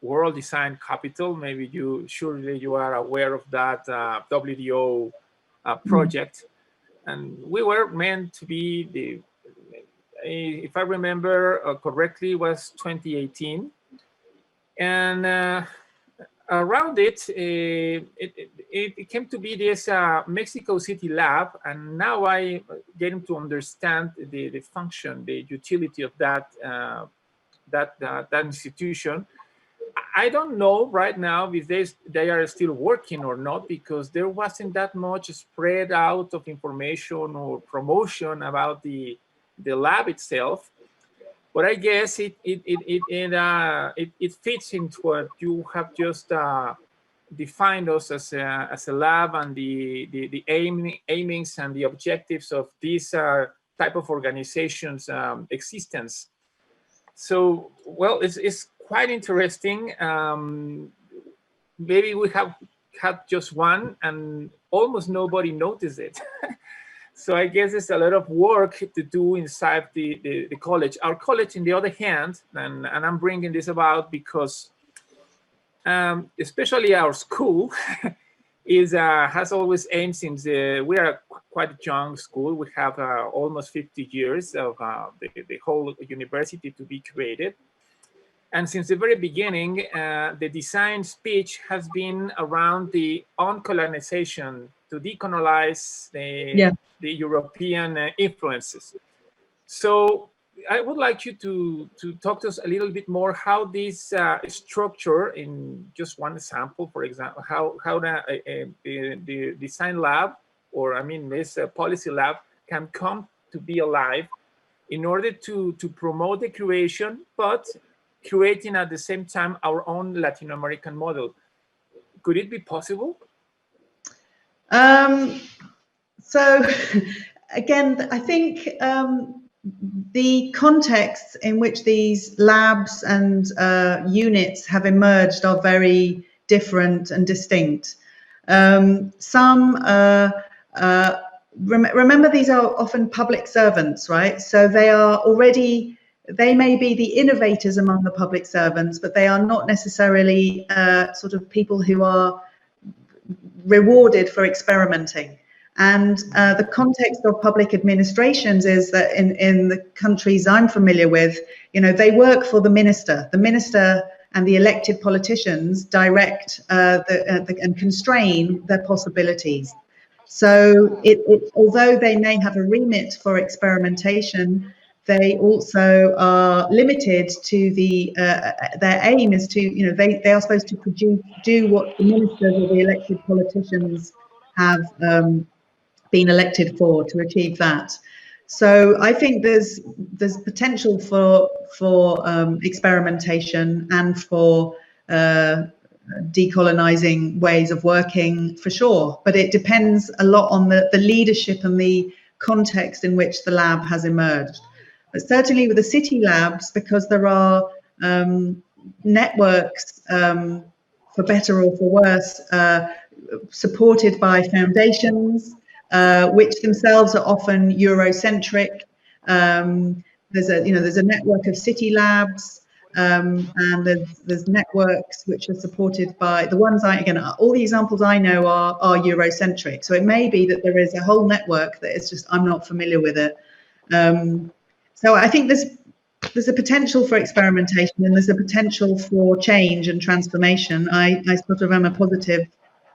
World Design Capital. Maybe surely you are aware of that WDO project. And we were meant to be if I remember correctly, it was 2018. And around it came to be this Mexico City lab. And now I getting to understand the function, the utility of that institution. I don't know right now if they are still working or not, because there wasn't that much spread out of information or promotion about the lab itself. But I guess it fits into what you have just defined us as a lab, and the aimings and the objectives of this type of organization's existence. So, well, it's quite interesting. Maybe we have had just one and almost nobody noticed it. So I guess it's a lot of work to do inside the college. Our college, on the other hand, and I'm bringing this about because especially our school has always aimed, since we are quite a young school. We have almost 50 years of the whole university to be created. And since the very beginning, the design speech has been around the uncolonization, to decolonize the European influences. So I would like you to talk to us a little bit more how this structure, in just one example, for example, how the design lab, or I mean this policy lab, can come to be alive in order to promote the creation, but creating at the same time our own Latin American model. Could it be possible? So again, I think the contexts in which these labs and units have emerged are very different and distinct. Remember, these are often public servants, right? So they may be the innovators among the public servants, but they are not necessarily sort of people who are rewarded for experimenting. And the context of public administrations is that in the countries I'm familiar with, you know, they work for the minister. The minister and the elected politicians direct and constrain their possibilities. So although they may have a remit for experimentation, they also are limited to their aim is to, you know, they are supposed to do what the ministers or the elected politicians have been elected for, to achieve that. So I think there's potential for experimentation and for decolonizing ways of working, for sure, but it depends a lot on the leadership and the context in which the lab has emerged. But certainly with the city labs, because there are networks, for better or for worse, supported by foundations, which themselves are often Eurocentric. There's a network of city labs, and there's networks which are supported by the ones all the examples I know are Eurocentric. So it may be that there is a whole network that is just, I'm not familiar with it. So I think there's there's a potential for experimentation and there's a potential for change and transformation. I sort of am a positive.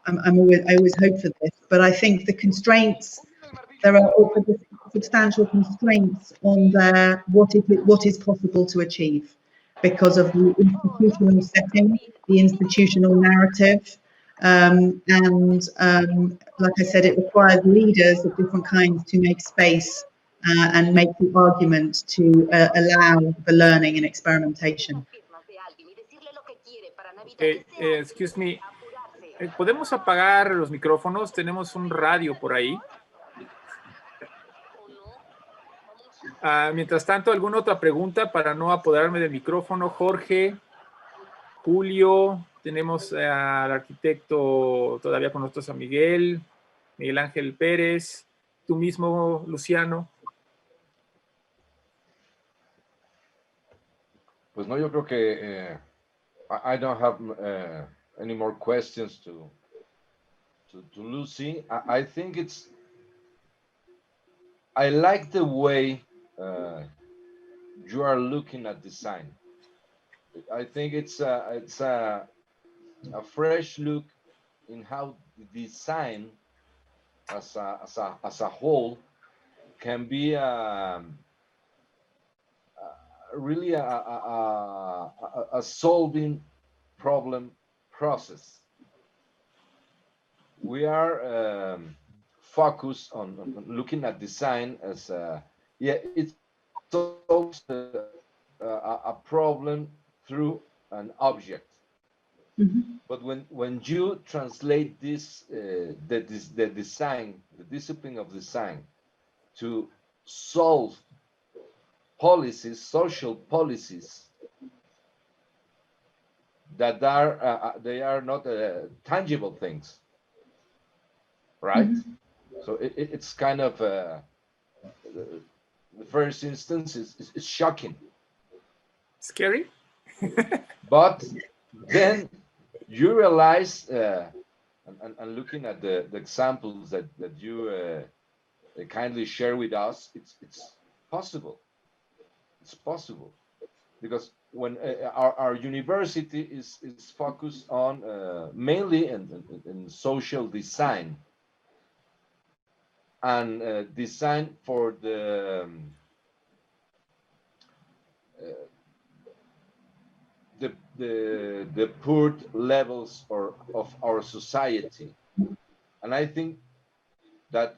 I always hope for this, but I think the constraints, there are also substantial constraints on what is possible to achieve because of the institutional setting, the institutional narrative, and like I said, it requires leaders of different kinds to make space and make the argument to allow the learning and experimentation. Excuse me, ¿podemos apagar los micrófonos? Tenemos un radio por ahí. Mientras tanto, ¿alguna otra pregunta para no apoderarme del micrófono? Jorge, Julio, tenemos al arquitecto todavía con nosotros, a Miguel Ángel Pérez, tú mismo, Luciano. Pues no, yo creo que I don't have any more questions to Lucy. I think I like the way you are looking at design. I think it's a fresh look in how design as a whole can be really a solving problem process. We are focused on looking at design as it solves a problem through an object. Mm-hmm. But when you translate this the design, the discipline of design, to solve policies, social policies that are they are not tangible things, right? Mm-hmm. So it's kind of the first instance is shocking, scary, but then you realize, and looking at the examples that you kindly share with us, it's possible. It's possible, because when our university is focused on mainly in social design and design for the poor levels of our society, and I think that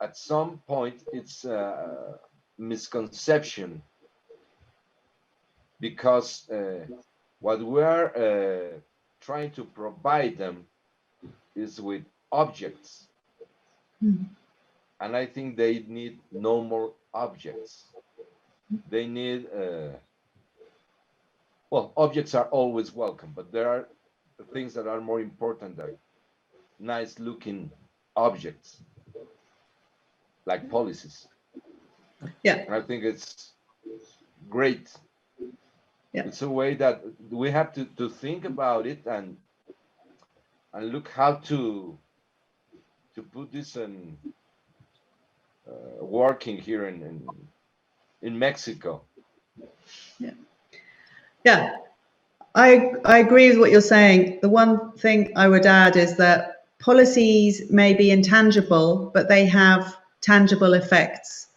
at some point it's a misconception, because what we are trying to provide them is with objects. Mm-hmm. And I think they need no more objects. They need, well, objects are always welcome, but there are things that are more important than nice looking objects, like policies. Yeah. And I think it's great. Yeah. It's a way that we have to think about it and look how to put this in working here in Mexico. Yeah. Yeah, I agree with what you're saying. The one thing I would add is that policies may be intangible, but they have tangible effects.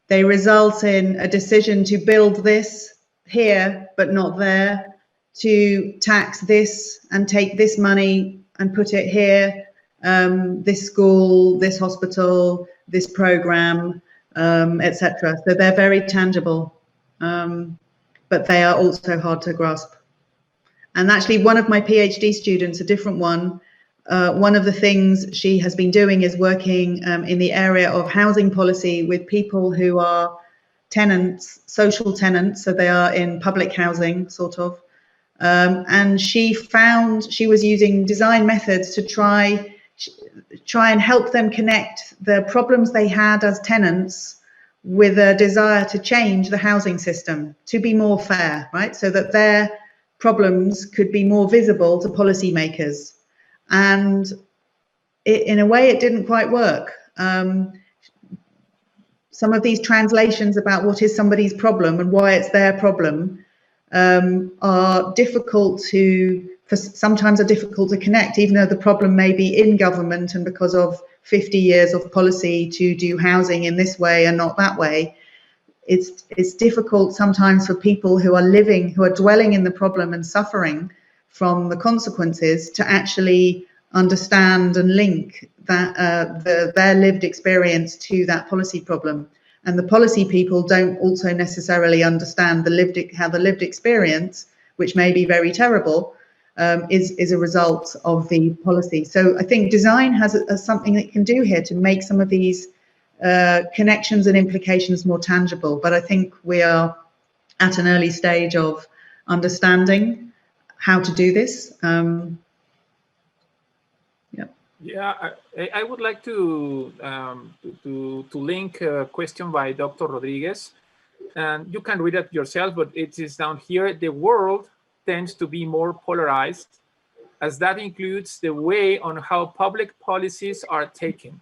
They result in a decision to build this here, but not there, to tax this and take this money and put it here, this school, this hospital, this program, etc. So they're very tangible, but they are also hard to grasp. And actually, one of my PhD students, a different one of the things she has been doing is working in the area of housing policy with people who are tenants, social tenants, so they are in public housing, sort of. And she found she was using design methods to try and help them connect the problems they had as tenants with a desire to change the housing system to be more fair, right? So that their problems could be more visible to policymakers. And in a way, it didn't quite work. some of these translations about what is somebody's problem and why it's their problem are difficult sometimes are difficult to connect, even though the problem may be in government and because of 50 years of policy to do housing in this way and not that way. It's difficult sometimes for people who are dwelling in the problem and suffering from the consequences to actually understand and link that their lived experience to that policy problem. And the policy people don't also necessarily understand how the lived experience, which may be very terrible, is a result of the policy. So I think design has something it can do here to make some of these connections and implications more tangible. But I think we are at an early stage of understanding how to do this. Yeah, I would like to link a question by Dr. Rodriguez, and you can read it yourself, but it is down here. The world tends to be more polarized, as that includes the way on how public policies are taken.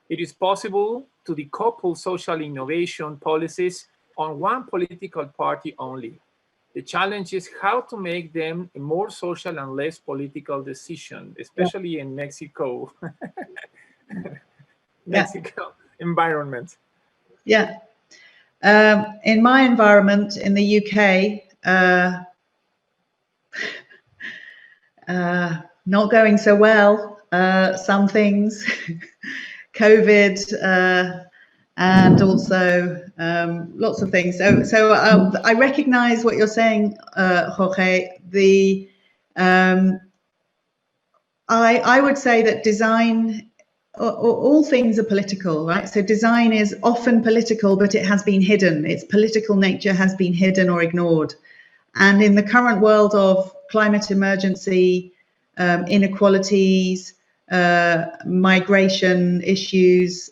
It is possible to decouple social innovation policies on one political party only. The challenge is how to make them a more social and less political decision, especially in Mexico, environment. Yeah. In my environment in the UK, not going so well. Some things, COVID, and also lots of things. So I recognize what you're saying, Jorge. I would say that design, all things are political, right? So design is often political, but it has been hidden. Its political nature has been hidden or ignored. And in the current world of climate emergency, inequalities, migration issues,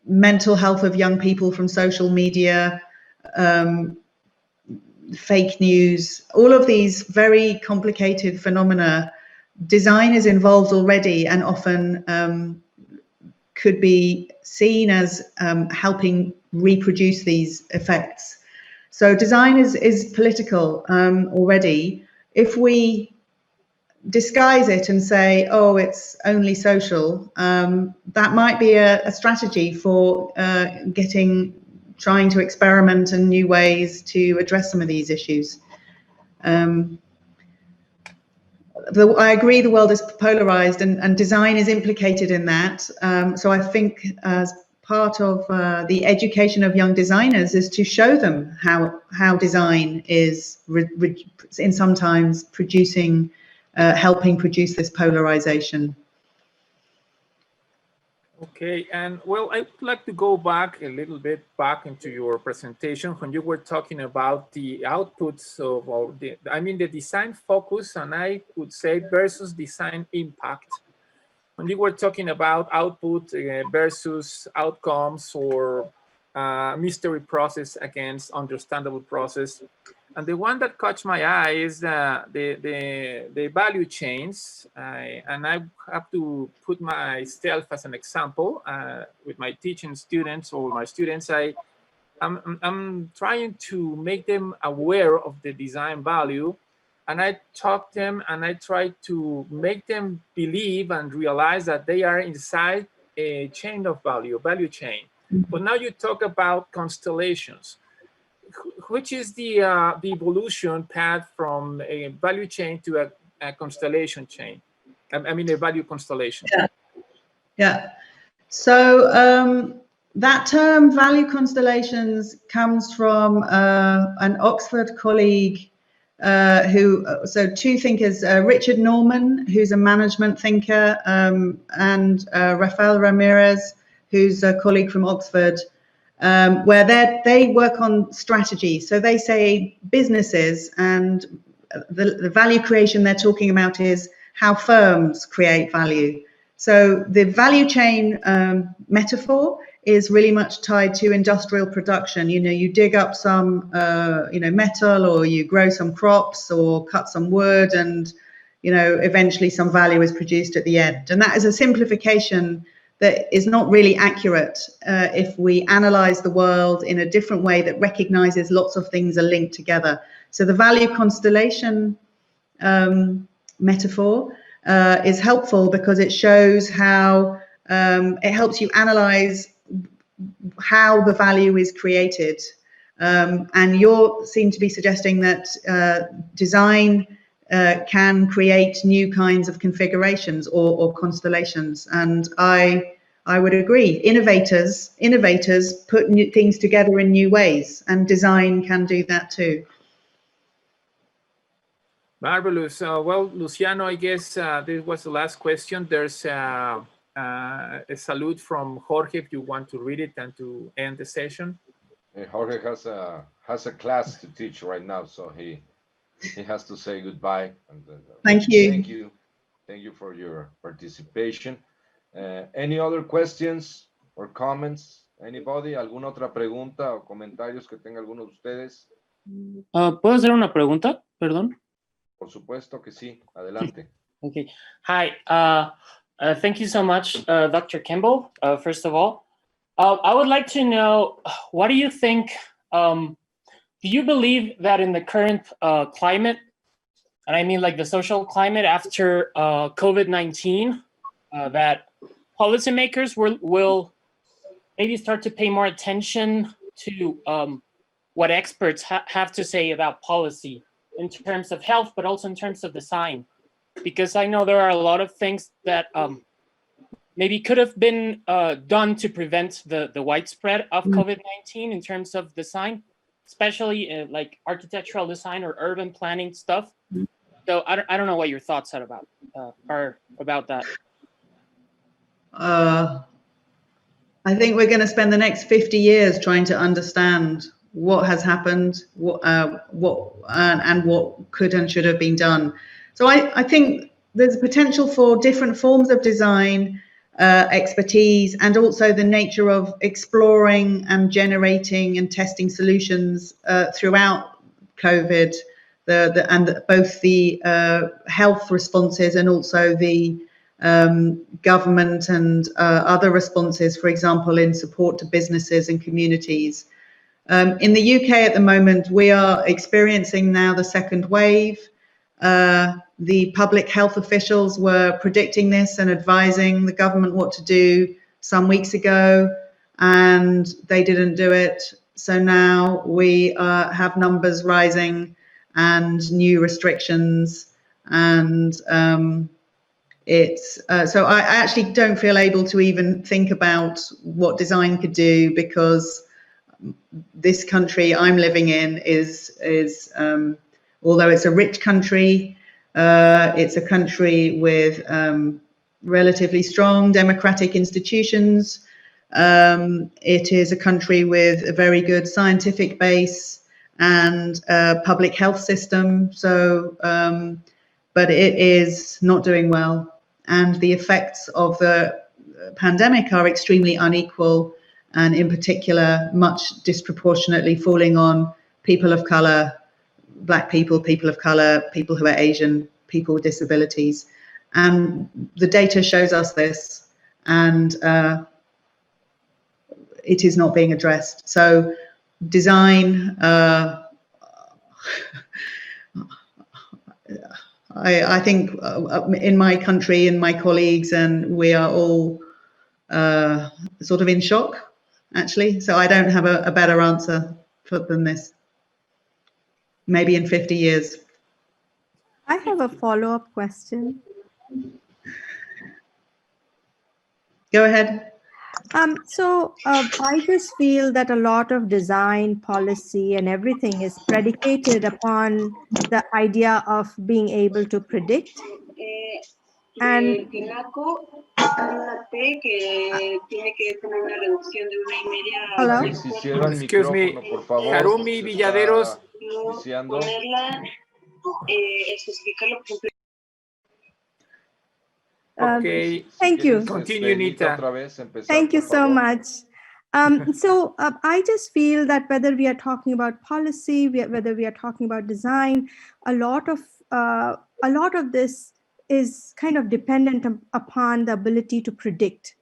mental health of young people from social media, fake news, all of these very complicated phenomena, design is involved already and often could be seen as helping reproduce these effects. So design is political already. If we disguise it and say, oh, it's only social, that might be a strategy for trying to experiment in new ways to address some of these issues. I agree the world is polarized and design is implicated in that. So I think as part of the education of young designers is to show them how design is in sometimes producing helping produce this polarization. Okay, and well, I would like to go back a little bit into your presentation when you were talking about the outputs of the design focus, and I would say versus design impact. When you were talking about output versus outcomes, or mystery process against understandable process. And the one that caught my eye is the value chains. And I have to put myself as an example with my teaching students or my students. I'm trying to make them aware of the design value. And I talk them and I try to make them believe and realize that they are inside a chain of value chain. But now you talk about constellations. Which is the evolution path from a value chain to a constellation chain? I mean, a value constellation. Yeah. So that term value constellations comes from an Oxford colleague so two thinkers, Richard Norman, who's a management thinker, and Rafael Ramirez, who's a colleague from Oxford, where they work on strategy. So they say businesses, and the value creation they're talking about is how firms create value. So the value chain metaphor is really much tied to industrial production. You dig up some metal, or you grow some crops or cut some wood, and eventually some value is produced at the end. And that is a simplification, that is not really accurate if we analyze the world in a different way that recognizes lots of things are linked together. So the value constellation metaphor is helpful because it shows how it helps you analyze how the value is created. And you seem to be suggesting that design can create new kinds of configurations or constellations. And I would agree. Innovators put new things together in new ways, and design can do that too. Marvelous. Well, Luciano, I guess this was the last question. There's a salute from Jorge, if you want to read it and to end the session. Jorge has a class to teach right now, so he has to say goodbye. And, thank you. Thank you for your participation. Any other questions or comments? Anybody? ¿Alguna otra pregunta o comentarios que tenga alguno de ustedes? ¿Puedo hacer una pregunta? Perdón. Por supuesto que sí. Adelante. Okay. Hi. Thank you so much, Dr. Kimbell. First of all, I would like to know, what do you think? Do you believe that in the current climate, and I mean like the social climate after COVID-19, that policymakers will maybe start to pay more attention to what experts have to say about policy in terms of health, but also in terms of design? Because I know there are a lot of things that maybe could have been done to prevent the widespread of COVID-19 in terms of design, especially like architectural design or urban planning stuff. So I don't know what your thoughts are about that. I think we're going to spend the next 50 years trying to understand what has happened, what could and should have been done. So I think there's potential for different forms of design, expertise, and also the nature of exploring and generating and testing solutions throughout COVID, both the health responses and also the government and other responses, for example, in support to businesses and communities. In the UK at the moment, we are experiencing now the second wave. The public health officials were predicting this and advising the government what to do some weeks ago, and they didn't do it. So now we have numbers rising and new restrictions, and so I actually don't feel able to even think about what design could do, because this country I'm living in is although it's a rich country, it's a country with relatively strong democratic institutions. It is a country with a very good scientific base and public health system. So, but it is not doing well. And the effects of the pandemic are extremely unequal, and in particular, much disproportionately falling on people of color, Black people, people of color, people who are Asian, people with disabilities. And the data shows us this, and it is not being addressed. So design, I think in my country, in my colleagues, and we are all sort of in shock, actually. So I don't have a better answer than this. Maybe in 50 years. I have a follow-up question. Go ahead. So I just feel that a lot of design policy and everything is predicated upon the idea of being able to predict. And hello? Excuse me, Harumi Villaderos. Okay. Thank you. Continue, Nita. Thank you so much. So I just feel that whether we are talking about policy, whether we are talking about design, a lot of this is kind of dependent upon the ability to predict.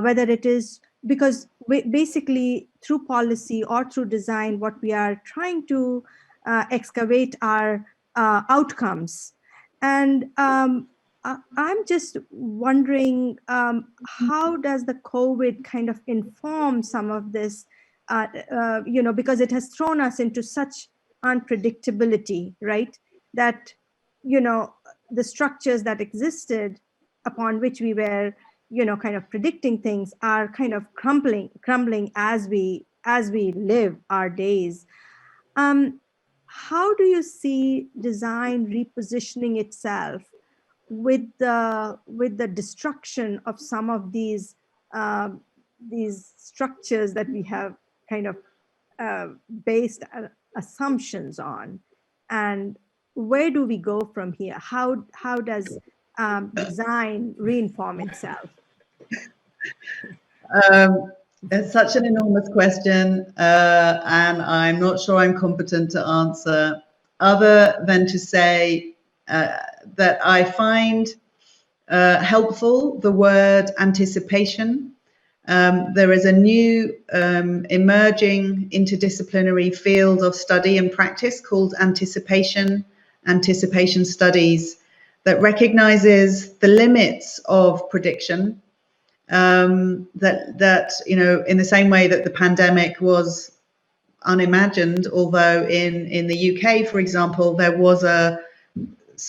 whether it is because basically through policy or through design, what we are trying to excavate are outcomes. And I'm just wondering, how does the COVID kind of inform some of this, because it has thrown us into such unpredictability, right? That, the structures that existed upon which we were, kind of predicting things are kind of crumbling as we live our days. How do you see design repositioning itself with the destruction of some of these structures that we have kind of based assumptions on, and where do we go from here? How does design reinform itself? It's such an enormous question, and I'm not sure I'm competent to answer, other than to say that I find helpful the word anticipation. There is a new emerging interdisciplinary field of study and practice called anticipation studies, that recognizes the limits of prediction. That in the same way that the pandemic was unimagined, although in the UK, for example, there was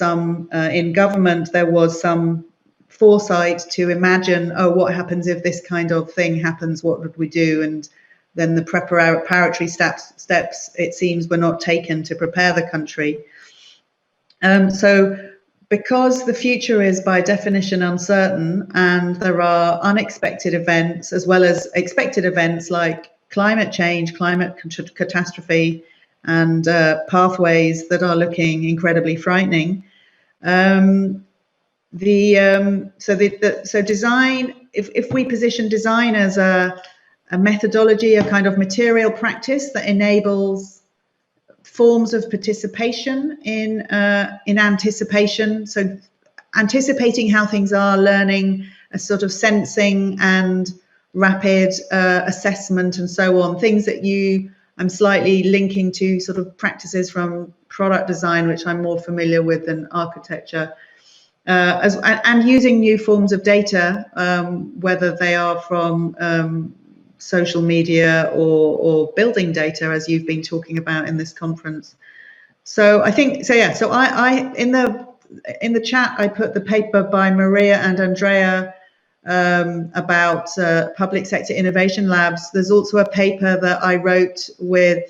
in government there was some foresight to imagine, what happens if this kind of thing happens, what would we do? And then the preparatory steps it seems were not taken to prepare the country. So because the future is by definition uncertain, and there are unexpected events as well as expected events like climate change, climate catastrophe, and pathways that are looking incredibly frightening. So design, if we position design as a methodology, a kind of material practice that enables forms of participation in anticipation, so anticipating how things are, learning, a sort of sensing and rapid assessment and so on, things that I'm slightly linking to sort of practices from product design, which I'm more familiar with than architecture, and using new forms of data, whether they are from social media or building data, as you've been talking about in this conference. So I think, so yeah, so I in the chat, I put the paper by Maria and Andrea about public sector innovation labs. There's also a paper that I wrote with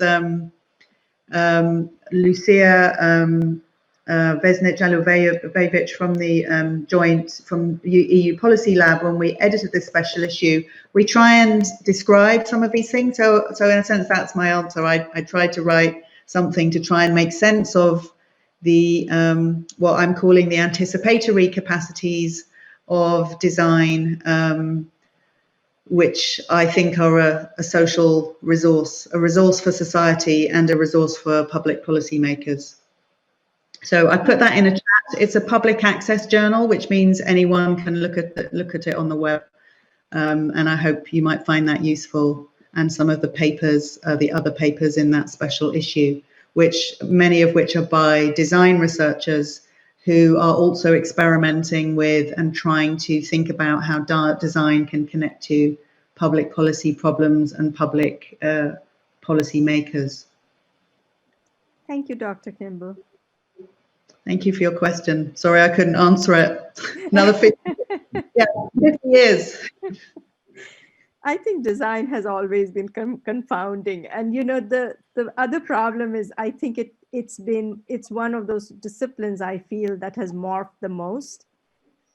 Lucia Vesnic-Aluvevic from the from EU Policy Lab. When we edited this special issue, we try and describe some of these things. So in a sense, that's my answer. I tried to write something to try and make sense of the what I'm calling the anticipatory capacities of design, which I think are a social resource, a resource for society and a resource for public policymakers. So I put that in a chat. It's a public access journal, which means anyone can look at it on the web. And I hope you might find that useful. And some of the papers, the other papers in that special issue, many of which are by design researchers who are also experimenting with and trying to think about how design can connect to public policy problems and public policy makers. Thank you, Dr. Kimbell. Thank you for your question. Sorry, I couldn't answer it. Another 50 years. I think design has always been confounding. And, the other problem is, I think it's one of those disciplines I feel that has morphed the most.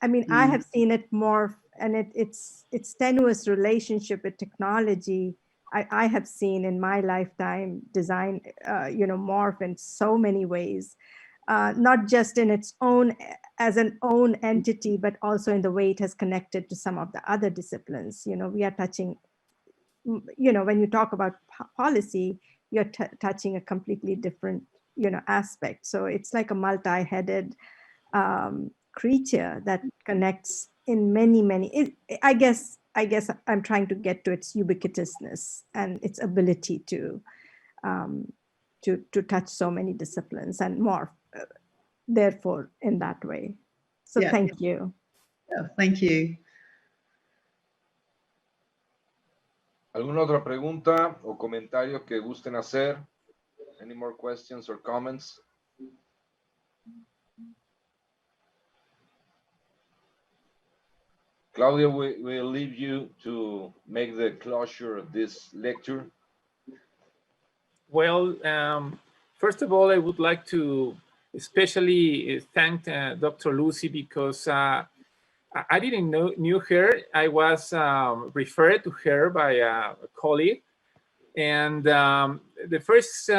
I mean, I have seen it morph, and its tenuous relationship with technology. I have seen in my lifetime design, morph in so many ways. Not just in its own, as an own entity, but also in the way it has connected to some of the other disciplines. We are touching, when you talk about policy, you're touching a completely different, aspect. So it's like a multi-headed creature that connects in many, I guess I guess I'm trying to get to its ubiquitousness and its ability to touch so many disciplines and more, therefore, in that way. So Yeah. thank you. Yeah, thank you. ¿Alguna otra pregunta o comentario que gusten hacer? Any more questions or comments? Claudia, we'll leave you to make the closure of this lecture. Well, first of all, I would like to especially thank Dr. Lucy, because I didn't knew her. I was referred to her by a colleague, and the first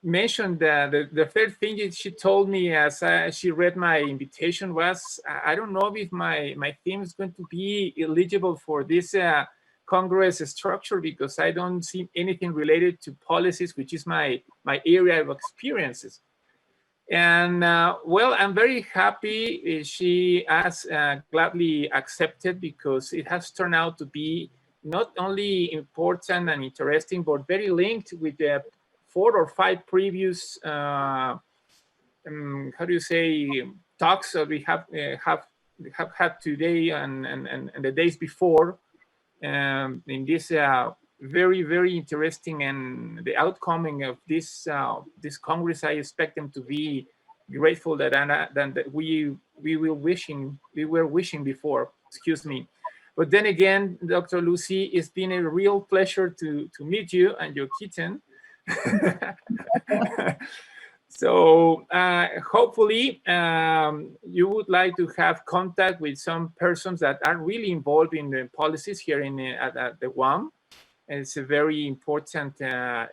mentioned that the third thing that she told me as she read my invitation was, I don't know if my team is going to be eligible for this Congress structure, because I don't see anything related to policies, which is my area of experiences. And well, I'm very happy she has gladly accepted, because it has turned out to be not only important and interesting, but very linked with the 4 or 5 previous, how do you say, talks that we have had today and the days before, in this very, very interesting, and the outcoming of this this Congress, I expect them to be grateful that we were wishing before. Excuse me. But then again, Dr. Lucy, it's been a real pleasure to meet you and your kitten. So hopefully you would like to have contact with some persons that are really involved in the policies here at the UAM. It's a very important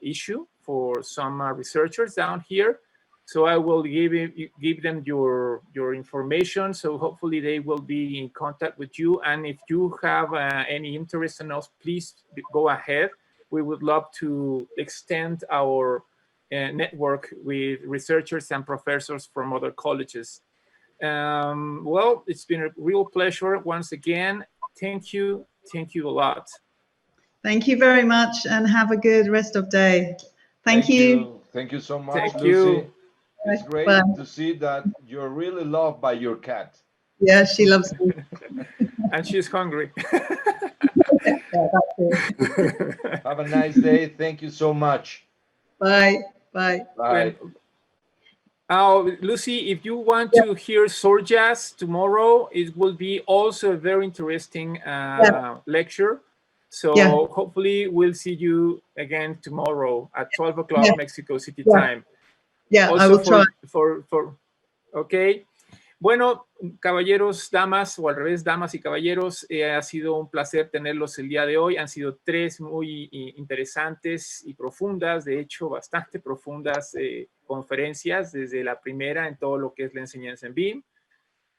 issue for some researchers down here. So I will give them your information. So hopefully they will be in contact with you. And if you have any interest in us, please go ahead. We would love to extend our network with researchers and professors from other colleges. Well, it's been a real pleasure once again. Thank you a lot. Thank you very much, and have a good rest of day. Thank you. Thank you so much, Thank Lucy. you. It's great to see that you're really loved by your cat. Yeah, she loves me. And she's hungry. Yeah, that's it. Have a nice day. Thank you so much. Bye. Bye. Bye. Lucy, if you want to hear Soul Jazz tomorrow, it will be also a very interesting lecture. So hopefully we'll see you again tomorrow at 12 o'clock Mexico City time. Yeah, also I will try. Okay. Bueno, caballeros, damas, o al revés, damas y caballeros, ha sido un placer tenerlos el día de hoy. Han sido 3 muy interesantes y profundas, de hecho, bastante profundas conferencias, desde la primera en todo lo que es la enseñanza en BIM,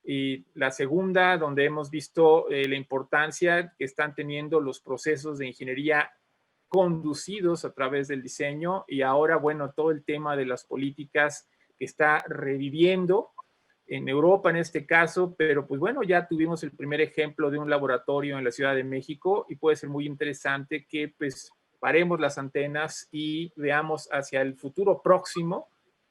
y la segunda, donde hemos visto la importancia que están teniendo los procesos de ingeniería conducidos a través del diseño, y ahora, bueno, todo el tema de las políticas que está reviviendo en Europa en este caso, pero pues bueno, ya tuvimos el primer ejemplo de un laboratorio en la Ciudad de México, y puede ser muy interesante que pues paremos las antenas y veamos hacia el futuro próximo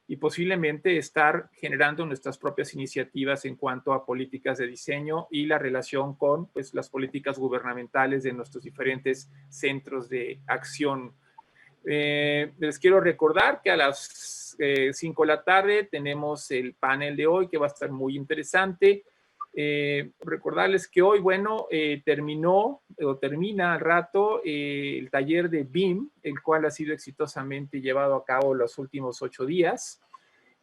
y posiblemente estar generando nuestras propias iniciativas en cuanto a políticas de diseño y la relación con pues las políticas gubernamentales de nuestros diferentes centros de acción. Les quiero recordar que a las 5 de la tarde tenemos el panel de hoy, que va a estar muy interesante. Recordarles que hoy, bueno, termina al rato el taller de BIM, el cual ha sido exitosamente llevado a cabo los últimos 8 días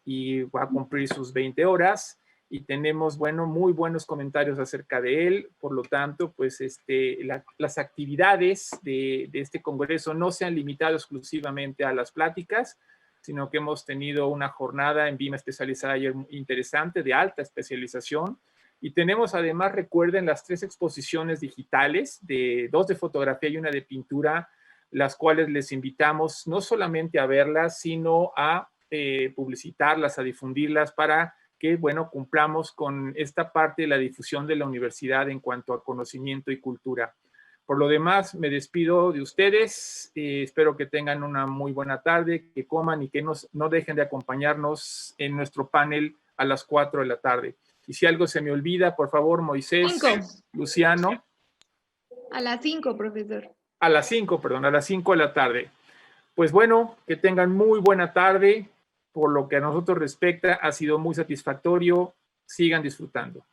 y va a cumplir sus 20 horas. Y tenemos, bueno, muy buenos comentarios acerca de él. Por lo tanto, pues las actividades de este congreso no se han limitado exclusivamente a las pláticas, sino que hemos tenido una jornada en BIM especializada ayer interesante, de alta especialización. Y tenemos además, recuerden, las 3 exposiciones digitales, 2 de fotografía y 1 de pintura, las cuales les invitamos no solamente a verlas, sino a publicitarlas, a difundirlas, para que, bueno, cumplamos con esta parte de la difusión de la universidad en cuanto a conocimiento y cultura. Por lo demás, me despido de ustedes. Espero que tengan una muy buena tarde, que coman y que no dejen de acompañarnos en nuestro panel a las 4 de la tarde. Y si algo se me olvida, por favor, Moisés, 5. Luciano. A las 5, profesor. A las 5, perdón, a las 5 de la tarde. Pues bueno, que tengan muy buena tarde. Por lo que a nosotros respecta, ha sido muy satisfactorio. Sigan disfrutando.